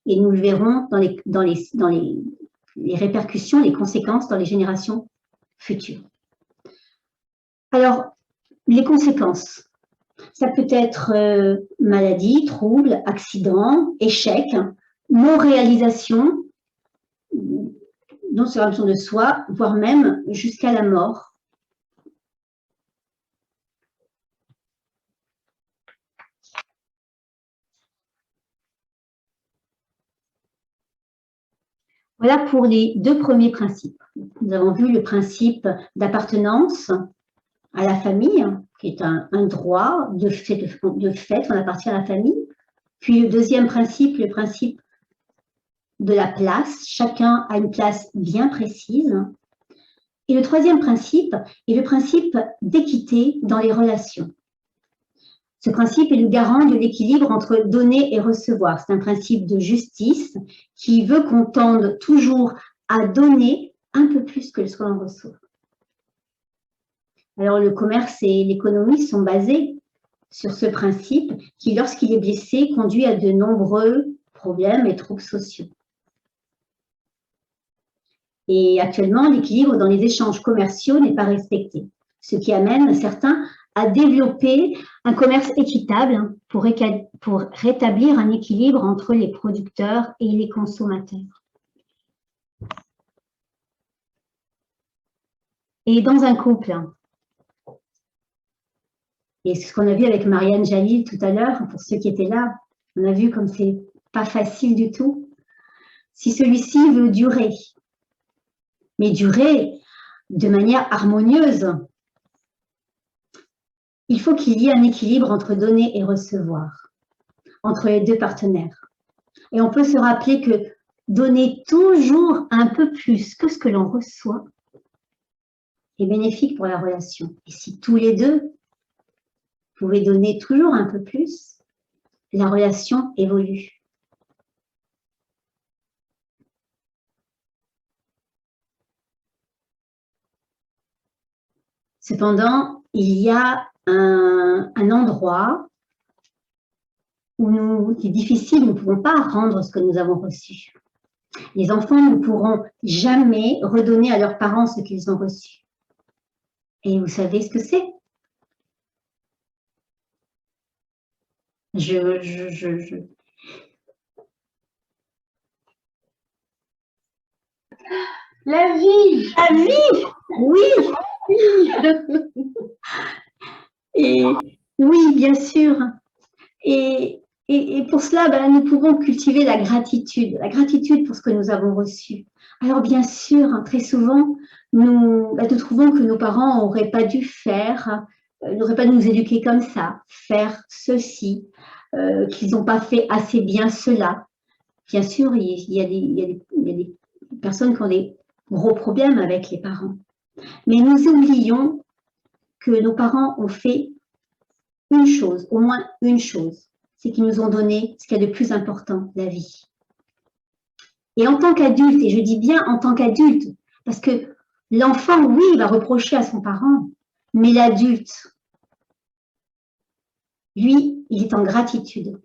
Et nous le verrons dans les répercussions, les conséquences dans les générations futures. Alors, les conséquences, ça peut être maladie, trouble, accident, échec, non-réalisation, non-réalisation de soi, voire même jusqu'à la mort. Voilà pour les deux premiers principes. Nous avons vu le principe d'appartenance à la famille, qui est un droit de fait, on appartient à la famille. Puis le deuxième principe, le principe de la place, chacun a une place bien précise. Et le troisième principe est le principe d'équité dans les relations. Ce principe est le garant de l'équilibre entre donner et recevoir. C'est un principe de justice qui veut qu'on tende toujours à donner un peu plus que ce qu'on reçoit. Alors, le commerce et l'économie sont basés sur ce principe qui, lorsqu'il est blessé, conduit à de nombreux problèmes et troubles sociaux. Et actuellement, l'équilibre dans les échanges commerciaux n'est pas respecté, ce qui amène certains à développer un commerce équitable pour rétablir un équilibre entre les producteurs et les consommateurs. Et dans un couple, et ce qu'on a vu avec Marianne Jalil tout à l'heure, pour ceux qui étaient là, on a vu comme c'est pas facile du tout. Si celui-ci veut durer, mais durer de manière harmonieuse, il faut qu'il y ait un équilibre entre donner et recevoir, entre les deux partenaires. Et on peut se rappeler que donner toujours un peu plus que ce que l'on reçoit est bénéfique pour la relation. Et si tous les deux pouvaient donner toujours un peu plus, la relation évolue. Cependant, il y a un endroit où c'est difficile, nous ne pouvons pas rendre ce que nous avons reçu. Les enfants ne pourront jamais redonner à leurs parents ce qu'ils ont reçu. Et vous savez ce que c'est? La vie! La vie! Oui! Et oui, bien sûr. Et pour cela, nous pouvons cultiver la gratitude pour ce que nous avons reçu. Alors bien sûr, très souvent, nous trouvons que nos parents n'auraient pas dû faire, n'auraient pas dû nous éduquer comme ça, faire ceci, qu'ils n'ont pas fait assez bien cela. Bien sûr, il y a des personnes qui ont des gros problèmes avec les parents. Mais nous oublions que nos parents ont fait une chose, au moins une chose, c'est qu'ils nous ont donné ce qu'il y a de plus important, la vie. Et en tant qu'adulte, et je dis bien en tant qu'adulte, parce que l'enfant, oui, va reprocher à son parent, mais l'adulte, lui, il est en gratitude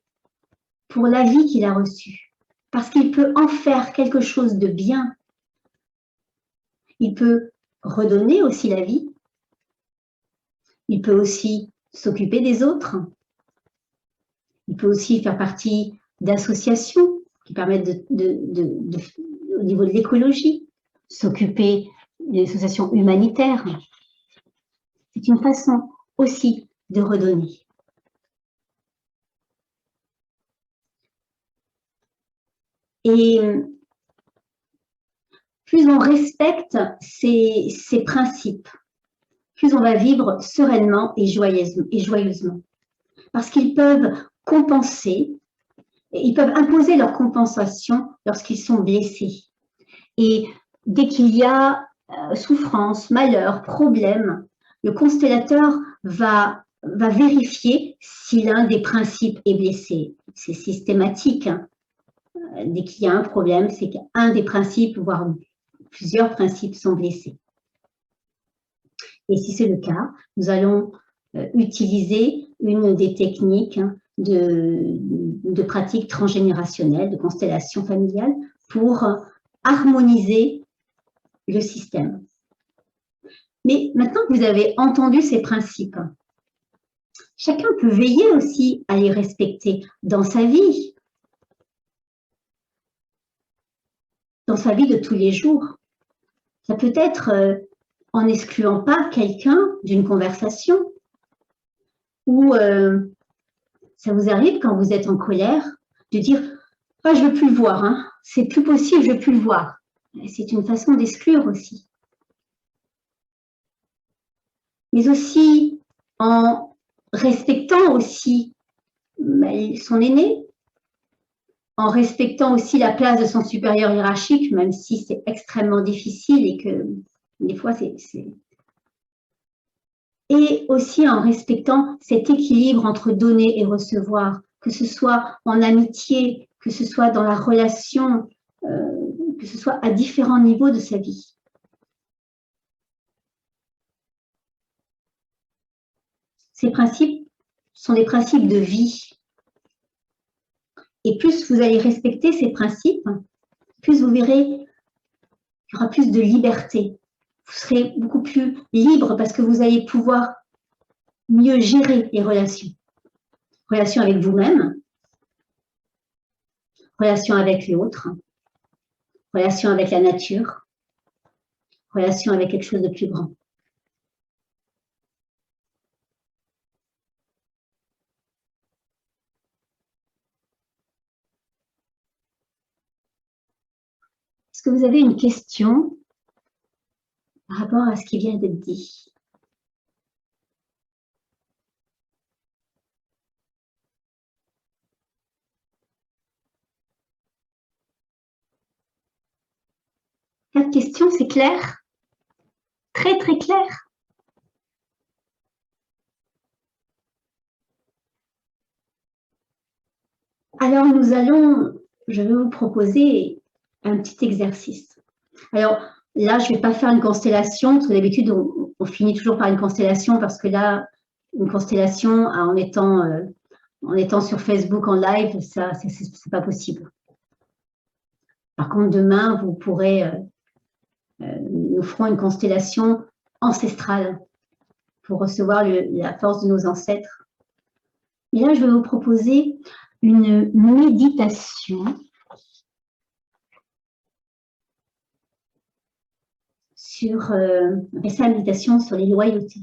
pour la vie qu'il a reçue, parce qu'il peut en faire quelque chose de bien. Il peut redonner aussi la vie. Il peut aussi s'occuper des autres. Il peut aussi faire partie d'associations qui permettent au niveau de l'écologie, s'occuper des associations humanitaires. C'est une façon aussi de redonner. Et plus on respecte ces principes, plus on va vivre sereinement et joyeusement. Parce qu'ils peuvent compenser, ils peuvent imposer leur compensation lorsqu'ils sont blessés. Et dès qu'il y a souffrance, malheur, problème, le constellateur va vérifier si l'un des principes est blessé. C'est systématique. Dès qu'il y a un problème, c'est qu'un des principes, voire plusieurs principes sont blessés. Et si c'est le cas, nous allons utiliser une des techniques de pratique transgénérationnelle, de constellation familiale, pour harmoniser le système. Mais maintenant que vous avez entendu ces principes, chacun peut veiller aussi à les respecter dans sa vie de tous les jours. Ça peut être en n'excluant pas quelqu'un d'une conversation, ou ça vous arrive quand vous êtes en colère de dire « Ah, je ne veux plus le voir, hein. C'est plus possible, je ne veux plus le voir ». C'est une façon d'exclure aussi. Mais aussi en respectant aussi son aîné, en respectant aussi la place de son supérieur hiérarchique, même si c'est extrêmement difficile et que des fois c'est... Et aussi en respectant cet équilibre entre donner et recevoir, que ce soit en amitié, que ce soit dans la relation, que ce soit à différents niveaux de sa vie. Ces principes sont des principes de vie. Et plus vous allez respecter ces principes, plus vous verrez qu'il y aura plus de liberté. Vous serez beaucoup plus libre parce que vous allez pouvoir mieux gérer les relations. Relations avec vous-même, relations avec l'autre, relations avec la nature, relations avec quelque chose de plus grand. Est-ce que vous avez une question par rapport à ce qui vient d'être dit? Cette question, c'est clair? Très, très clair. Alors, je vais vous proposer un petit exercice. Alors, là, je ne vais pas faire une constellation, parce que d'habitude, on finit toujours par une constellation, parce que là, une constellation, en étant sur Facebook en live, ça, c'est pas possible. Par contre, demain, vous pourrez, nous ferons une constellation ancestrale pour recevoir la force de nos ancêtres. Et là, je vais vous proposer une méditation la méditation sur les loyautés.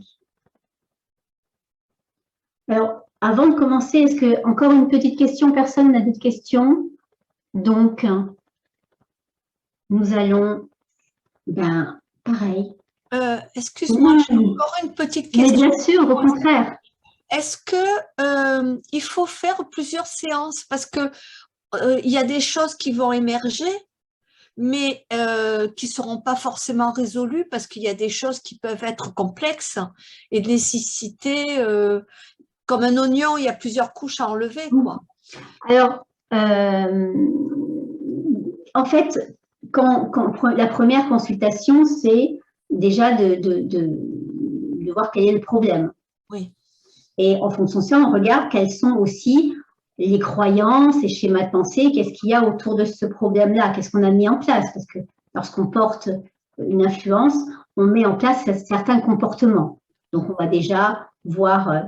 Alors, avant de commencer, est-ce que, encore une petite question, personne n'a d'autres questions? Donc, nous allons, pareil. Excuse-moi, j'ai encore une petite question. Mais bien sûr, au contraire. Est-ce que il faut faire plusieurs séances? Parce que il y a des choses qui vont émerger, mais qui ne seront pas forcément résolues parce qu'il y a des choses qui peuvent être complexes et nécessiter, comme un oignon, il y a plusieurs couches à enlever, quoi. Alors, en fait, quand la première consultation, c'est déjà de voir quel est le problème. Oui. Et en fonction de ça, on regarde quelles sont aussi les croyances, les schémas de pensée, qu'est-ce qu'il y a autour de ce problème-là, qu'est-ce qu'on a mis en place. Parce que lorsqu'on porte une influence, on met en place certains comportements. Donc, on va déjà voir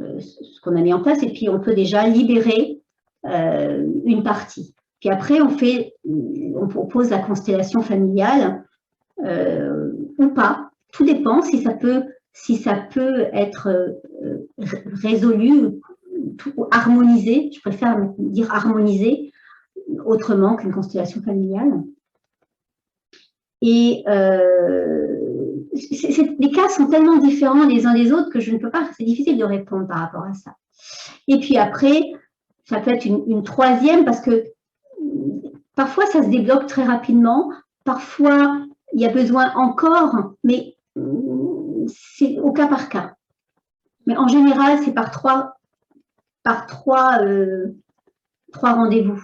ce qu'on a mis en place et puis on peut déjà libérer une partie. Puis après, on propose la constellation familiale ou pas. Tout dépend si ça peut être résolu, harmonisé, je préfère dire harmonisé, autrement qu'une constellation familiale. Et les cas sont tellement différents les uns des autres que je ne peux pas, c'est difficile de répondre par rapport à ça. Et puis après, ça peut être une troisième parce que parfois ça se débloque très rapidement, parfois il y a besoin encore, mais c'est au cas par cas. Mais en général, c'est par trois rendez-vous.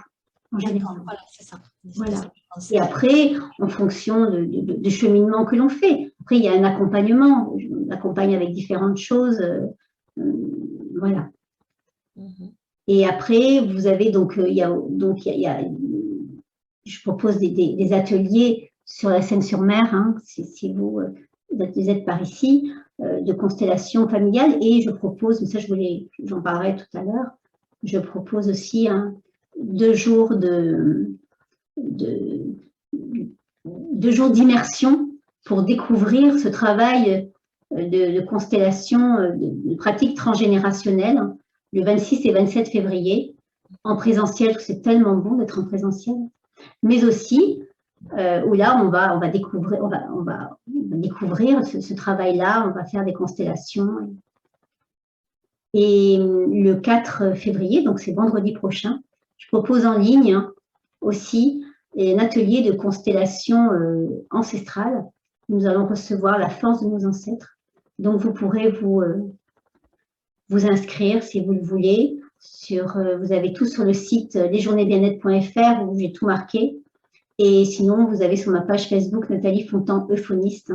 En général. Voilà, c'est ça. Voilà. Et après, en fonction du cheminement que l'on fait, après il y a un accompagnement. On accompagne avec différentes choses. Voilà. Et après, vous avez donc, je propose des ateliers sur la Seine-sur-Mer, hein, si vous êtes par ici, de constellation familiale. Et je propose, mais ça j'en parlerai tout à l'heure, je propose aussi 2 jours d'immersion pour découvrir ce travail de constellation, de pratique transgénérationnelle, le 26 et 27 février, en présentiel, c'est tellement bon d'être en présentiel, mais aussi où là, on va découvrir, découvrir ce travail-là, on va faire des constellations. Et le 4 février, donc c'est vendredi prochain, je propose en ligne aussi un atelier de constellation ancestrale. Nous allons recevoir la force de nos ancêtres. Donc, vous pourrez vous inscrire si vous le voulez. Vous avez tout sur le site lesjournéesbienêtre.fr où j'ai tout marqué. Et sinon, vous avez sur ma page Facebook Nathalie Fontan, euphoniste.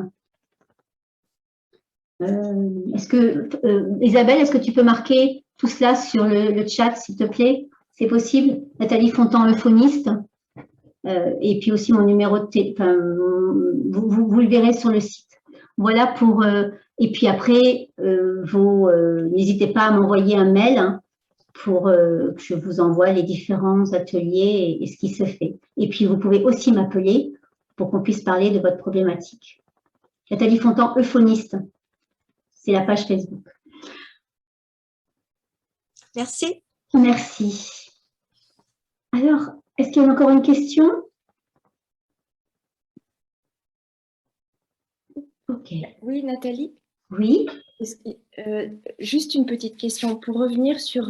Isabelle, est-ce que tu peux marquer tout cela sur le chat, s'il te plaît? C'est possible? Nathalie Fontan, euphoniste. Et puis aussi mon numéro de téléphone. Vous le verrez sur le site. Voilà pour Et puis après, n'hésitez pas à m'envoyer un mail hein, pour que je vous envoie les différents ateliers et ce qui se fait. Et puis, vous pouvez aussi m'appeler pour qu'on puisse parler de votre problématique. Nathalie Fontan, euphoniste. C'est la page Facebook. Merci. Merci. Alors, est-ce qu'il y a encore une question? Ok. Oui, Nathalie. Oui. Juste une petite question pour revenir sur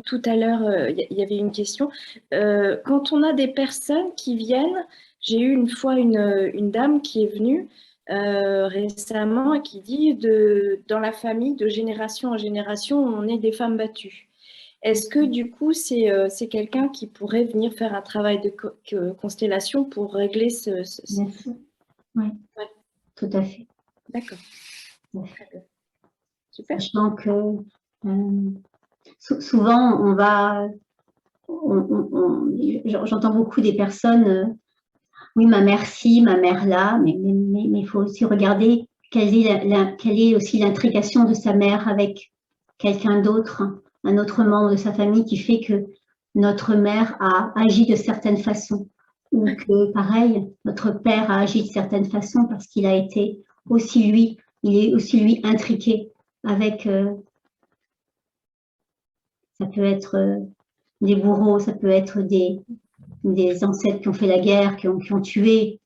tout à l'heure, il y avait une question. Quand on a des personnes qui viennent, j'ai eu une fois une dame qui est venue récemment et qui dit dans la famille, de génération en génération, on est des femmes battues. Est-ce que du coup, c'est quelqu'un qui pourrait venir faire un travail de constellation pour régler Bien sûr. Oui, ouais. Tout à fait. D'accord. Ouais. Super. Sachant que souvent, j'entends beaucoup des personnes, oui, ma mère ci, ma mère là, mais il faut aussi regarder quelle est aussi l'intrication de sa mère avec quelqu'un d'autre, un autre membre de sa famille qui fait que notre mère a agi de certaines façons. Ou que, pareil, notre père a agi de certaines façons parce qu'il a été aussi lui, il est aussi lui intriqué avec, ça peut être des bourreaux, ça peut être des ancêtres qui ont fait la guerre, qui ont tué.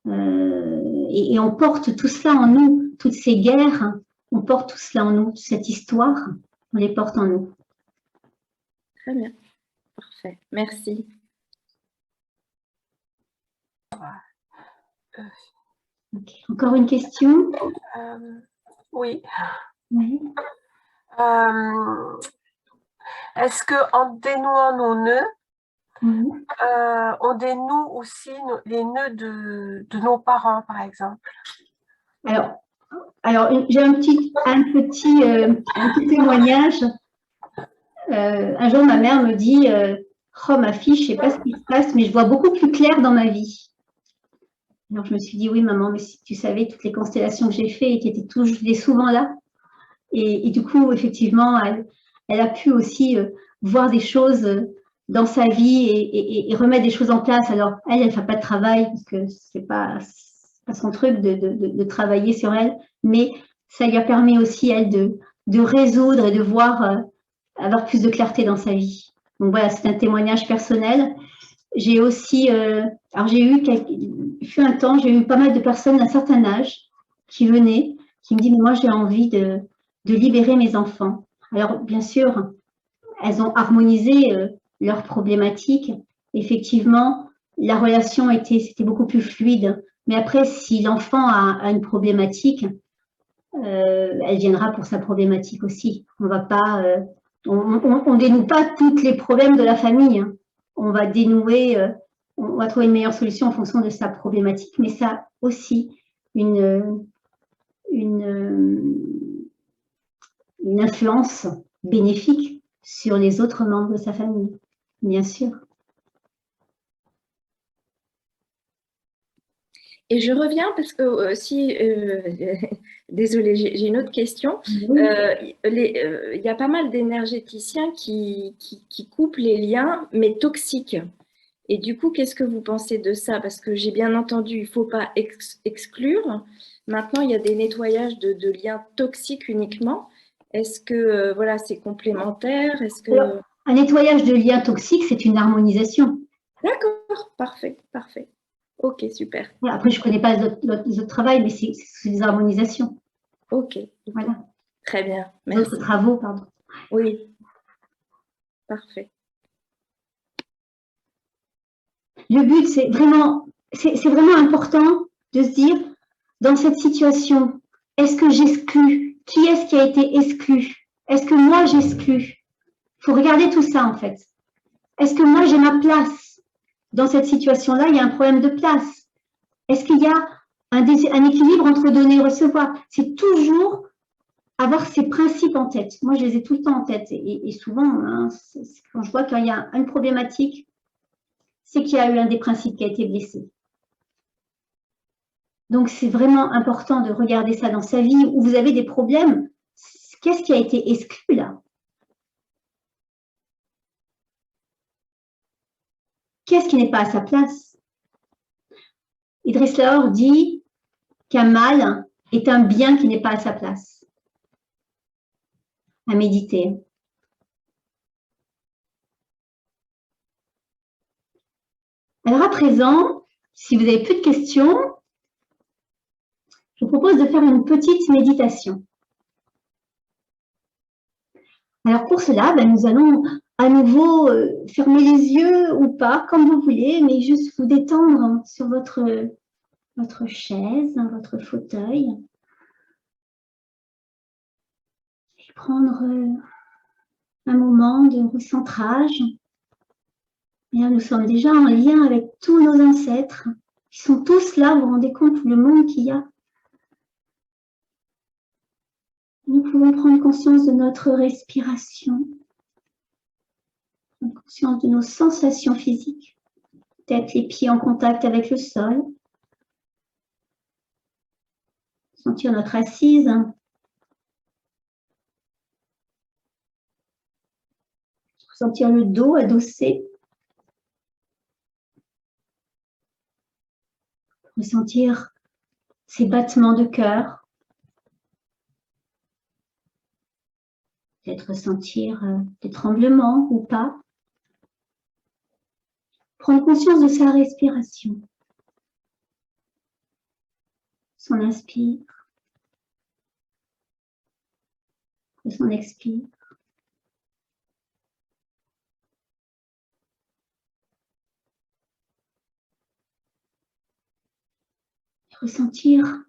Et on porte tout cela en nous, toutes ces guerres, on porte tout cela en nous, toute cette histoire, on les porte en nous. Très bien, parfait, merci. Okay. Encore une question? Oui. Oui. Est-ce qu'en dénouant nos nœuds, on dénoue aussi les nœuds de nos parents, par exemple? Alors j'ai un petit témoignage. Un jour, ma mère me dit oh, ma fille, je ne sais pas ce qui se passe, mais je vois beaucoup plus clair dans ma vie. Alors, je me suis dit, oui, maman, mais si tu savais toutes les constellations que j'ai faites et qui étaient souvent là. Et du coup, effectivement, elle a pu aussi voir des choses dans sa vie et remettre des choses en place. Alors, elle ne fait pas de travail parce que ce n'est pas son truc de travailler sur elle, mais ça lui a permis aussi, elle, de résoudre et de voir, avoir plus de clarté dans sa vie. Donc voilà, c'est un témoignage personnel. J'ai aussi, alors il fut un temps, j'ai eu pas mal de personnes d'un certain âge qui venaient, qui me disent, mais moi j'ai envie de libérer mes enfants. Alors bien sûr, elles ont harmonisé leurs problématiques. Effectivement, la relation c'était beaucoup plus fluide. Mais après, si l'enfant a une problématique, elle viendra pour sa problématique aussi. On va pas, on dénoue pas tous les problèmes de la famille. Hein. On va dénouer, on va trouver une meilleure solution en fonction de sa problématique, mais ça a aussi une influence bénéfique sur les autres membres de sa famille, bien sûr. Et je reviens parce que aussi, désolée, j'ai une autre question. Oui. Il y a pas mal d'énergéticiens qui coupent les liens, mais toxiques. Et du coup, qu'est-ce que vous pensez de ça? Parce que j'ai bien entendu, il ne faut pas exclure. Maintenant, il y a des nettoyages de liens toxiques uniquement. Est-ce que voilà, c'est complémentaire? Est-ce que... Alors, un nettoyage de liens toxiques, c'est une harmonisation. D'accord, parfait, parfait. Ok, super. Après, je ne connais pas les autres travaux, mais c'est des harmonisations. Ok. Voilà. Très bien. Merci. D'autres travaux, pardon. Oui. Parfait. Le but, c'est vraiment important de se dire, dans cette situation, est-ce que j'exclus? Qui est-ce qui a été exclu? Est-ce que moi, j'exclus? Il faut regarder tout ça, en fait. Est-ce que moi, j'ai ma place? Dans cette situation-là, il y a un problème de place. Est-ce qu'il y a un équilibre entre donner et recevoir? C'est toujours avoir ces principes en tête. Moi, je les ai tout le temps en tête. Et souvent, hein, quand je vois qu'il y a une problématique, c'est qu'il y a eu un des principes qui a été blessé. Donc, c'est vraiment important de regarder ça dans sa vie où vous avez des problèmes. Qu'est-ce qui a été exclu là? Qu'est-ce qui n'est pas à sa place? Idriss Laor dit qu'un mal est un bien qui n'est pas à sa place. À méditer. Alors à présent, si vous n'avez plus de questions, je vous propose de faire une petite méditation. Alors pour cela, nous allons à nouveau fermer les yeux ou pas, comme vous voulez, mais juste vous détendre sur votre chaise, votre fauteuil. Et prendre un moment de recentrage. Et là, nous sommes déjà en lien avec tous nos ancêtres. Ils sont tous là, vous vous rendez compte, tout le monde qu'il y a. Nous pouvons prendre conscience de notre respiration, prendre conscience de nos sensations physiques, peut-être les pieds en contact avec le sol, sentir notre assise, sentir le dos adossé, ressentir ces battements de cœur, peut-être ressentir des tremblements ou pas. Prendre conscience de sa respiration, son inspire, de son expire. Et ressentir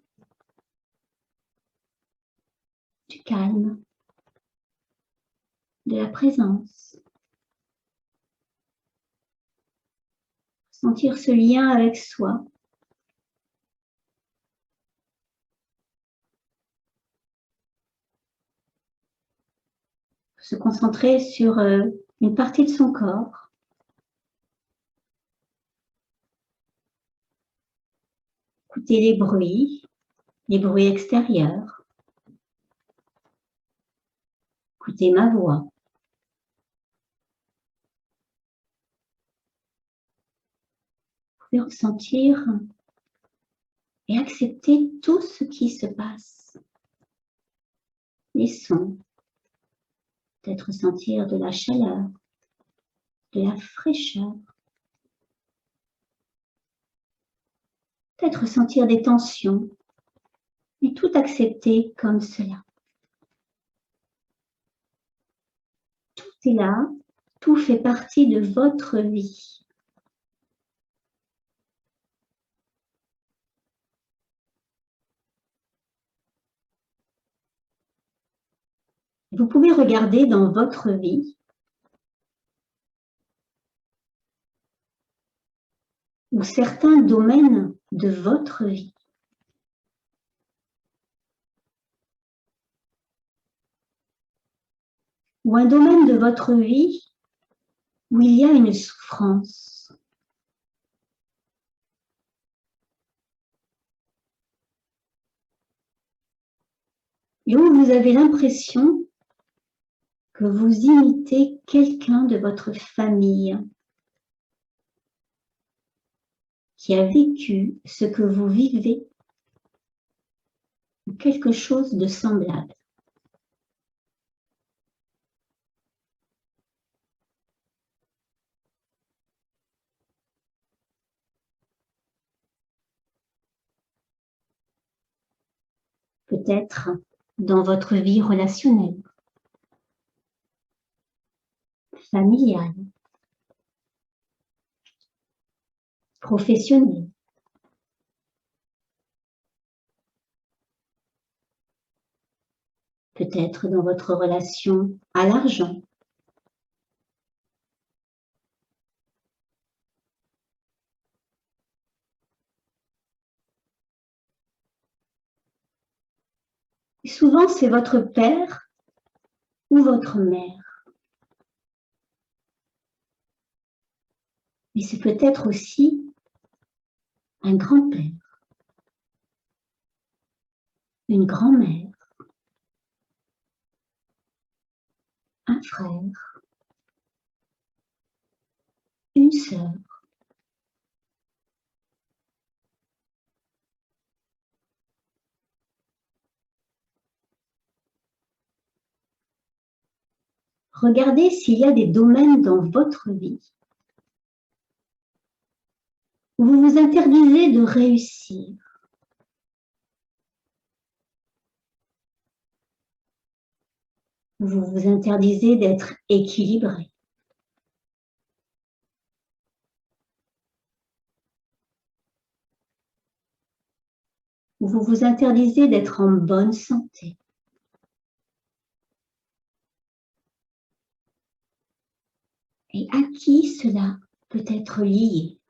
du calme, de la présence. Sentir ce lien avec soi. Se concentrer sur une partie de son corps. Écouter les bruits extérieurs. Écouter ma voix. Vous pouvez ressentir et accepter tout ce qui se passe. Les sons. Peut-être ressentir de la chaleur, de la fraîcheur. Peut-être ressentir des tensions. Et tout accepter comme cela. Tout est là, tout fait partie de votre vie. Vous pouvez regarder dans votre vie ou certains domaines de votre vie. Ou un domaine de votre vie où il y a une souffrance. Et où vous avez l'impression que vous imitez quelqu'un de votre famille qui a vécu ce que vous vivez ou quelque chose de semblable. Peut-être dans votre vie relationnelle, familiale, professionnelle. Peut-être dans votre relation à l'argent. Et souvent, c'est votre père ou votre mère. Mais c'est peut-être aussi un grand-père, une grand-mère, un frère, une sœur. Regardez s'il y a des domaines dans votre vie où vous vous interdisez de réussir. Où vous vous interdisez d'être équilibré. Où vous vous interdisez d'être en bonne santé. Et à qui cela peut être lié?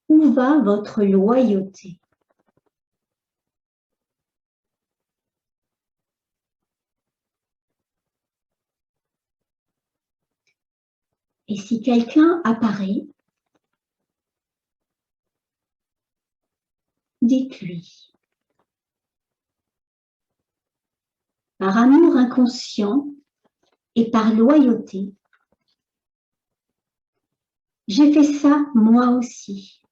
Où va votre loyauté? Et si quelqu'un apparaît, dites-lui, par amour inconscient et par loyauté, j'ai fait ça moi aussi.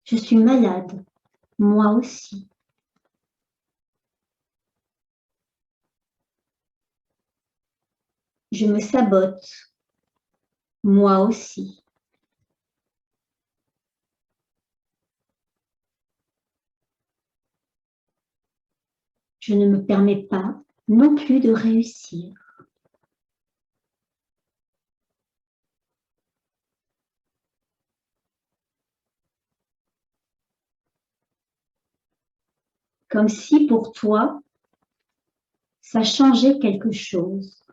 Je suis malade, moi aussi. Je me sabote, moi aussi. Je ne me permets pas non plus de réussir. Comme si pour toi, ça changeait quelque chose.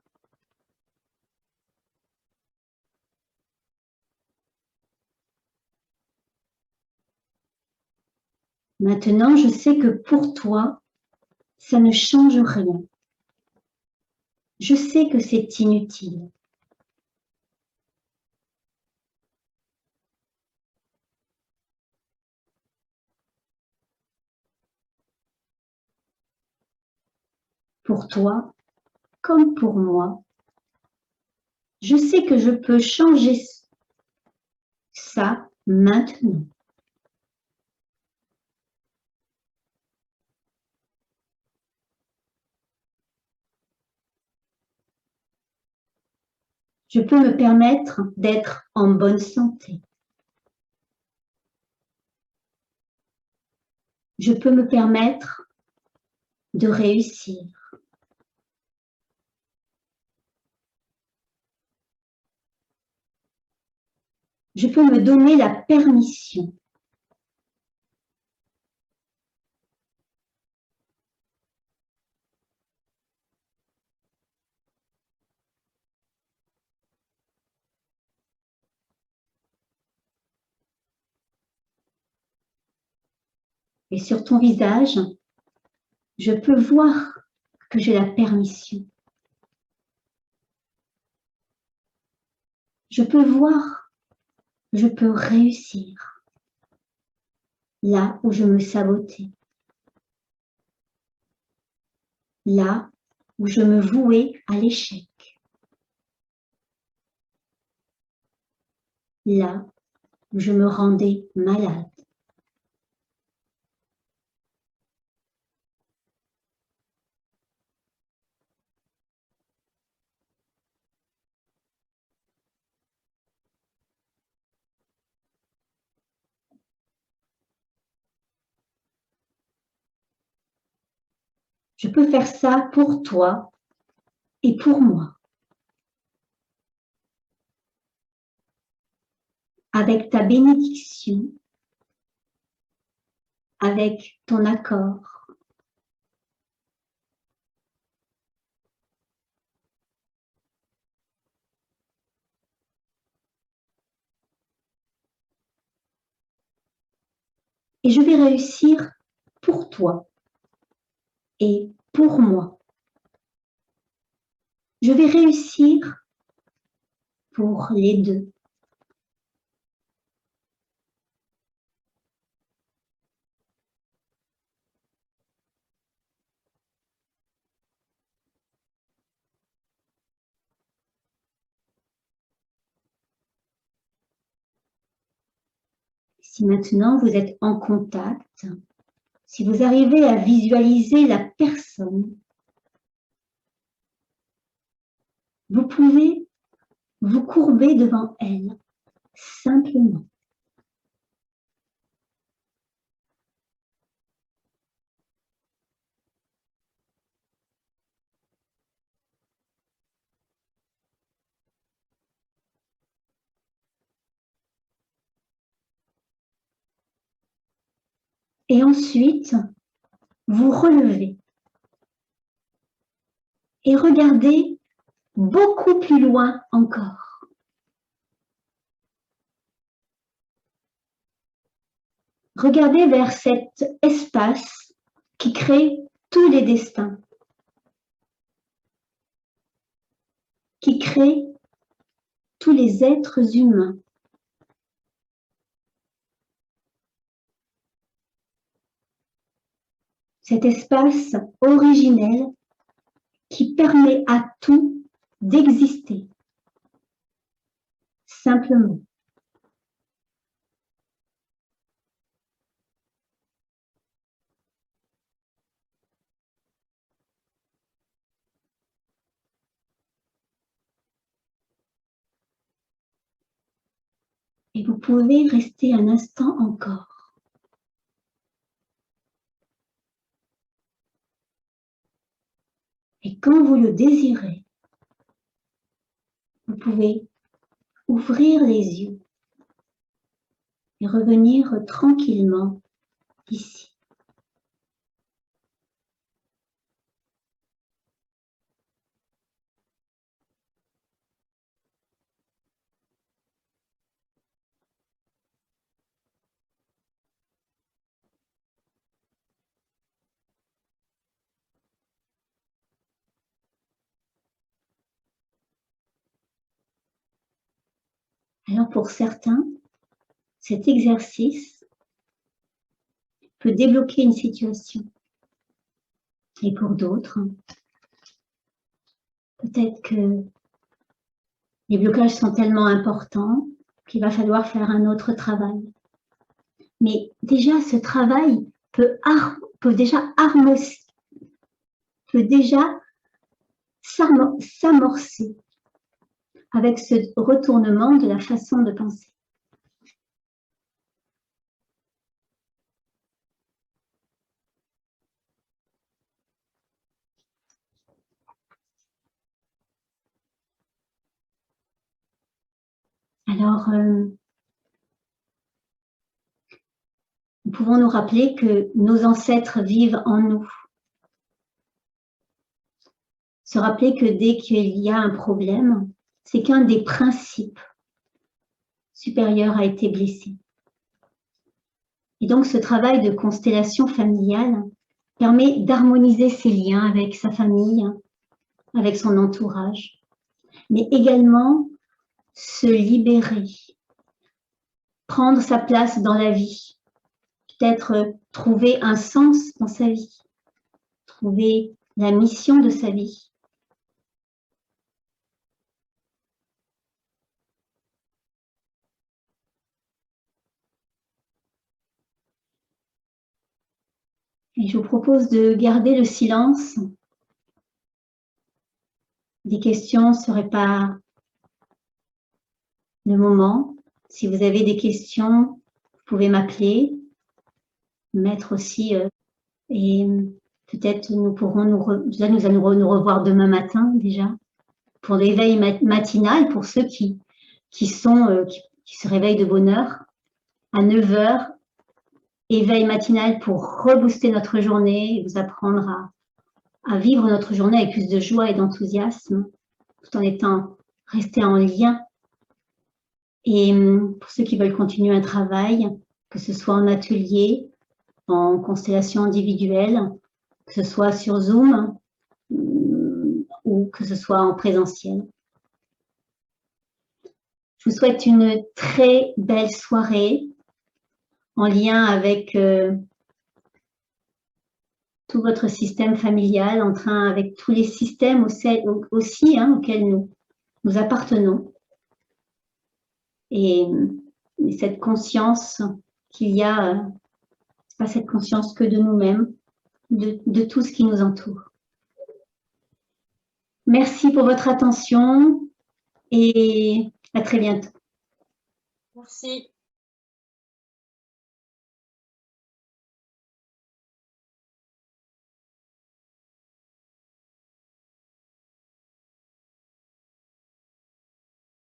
Maintenant, je sais que pour toi, ça ne change rien. Je sais que c'est inutile. Pour toi, comme pour moi, je sais que je peux changer ça maintenant. Je peux me permettre d'être en bonne santé. Je peux me permettre de réussir. Je peux me donner la permission. Et sur ton visage, je peux voir que j'ai la permission. Je peux voir, je peux réussir là où je me sabotais, là où je me vouais à l'échec, là où je me rendais malade. Je peux faire ça pour toi et pour moi. Avec ta bénédiction, avec ton accord. Et je vais réussir pour toi et pour moi. Je vais réussir pour les deux. Si maintenant vous êtes en contact, si vous arrivez à visualiser la personne, vous pouvez vous courber devant elle, simplement. Et ensuite, vous relevez et regardez beaucoup plus loin encore. Regardez vers cet espace qui crée tous les destins, qui crée tous les êtres humains. Cet espace originel qui permet à tout d'exister, simplement. Et vous pouvez rester un instant encore. Et quand vous le désirez, vous pouvez ouvrir les yeux et revenir tranquillement ici. Alors pour certains, cet exercice peut débloquer une situation. Et pour d'autres, peut-être que les blocages sont tellement importants qu'il va falloir faire un autre travail. Mais déjà, ce travail peut déjà s'amorcer avec ce retournement de la façon de penser. Alors, nous pouvons nous rappeler que nos ancêtres vivent en nous. Se rappeler que dès qu'il y a un problème, c'est qu'un des principes supérieurs a été blessé. Et donc, ce travail de constellation familiale permet d'harmoniser ses liens avec sa famille, avec son entourage, mais également se libérer, prendre sa place dans la vie, peut-être trouver un sens dans sa vie, trouver la mission de sa vie. Et je vous propose de garder le silence. Des questions ne seraient pas le moment. Si vous avez des questions, vous pouvez m'appeler, mettre aussi, et peut-être nous pourrons nous revoir demain matin déjà, pour l'éveil matinal, pour ceux qui se réveillent de bonne heure, à 9 h, éveil matinal pour rebooster notre journée et vous apprendre à vivre notre journée avec plus de joie et d'enthousiasme, tout en resté en lien. Et pour ceux qui veulent continuer un travail, que ce soit en atelier, en constellation individuelle, que ce soit sur Zoom ou que ce soit en présentiel. Je vous souhaite une très belle soirée en lien avec tout votre système familial, avec tous les systèmes aussi auxquels nous appartenons. Et cette conscience qu'il y a, c'est pas cette conscience que de nous-mêmes, de tout ce qui nous entoure. Merci pour votre attention et à très bientôt. Merci.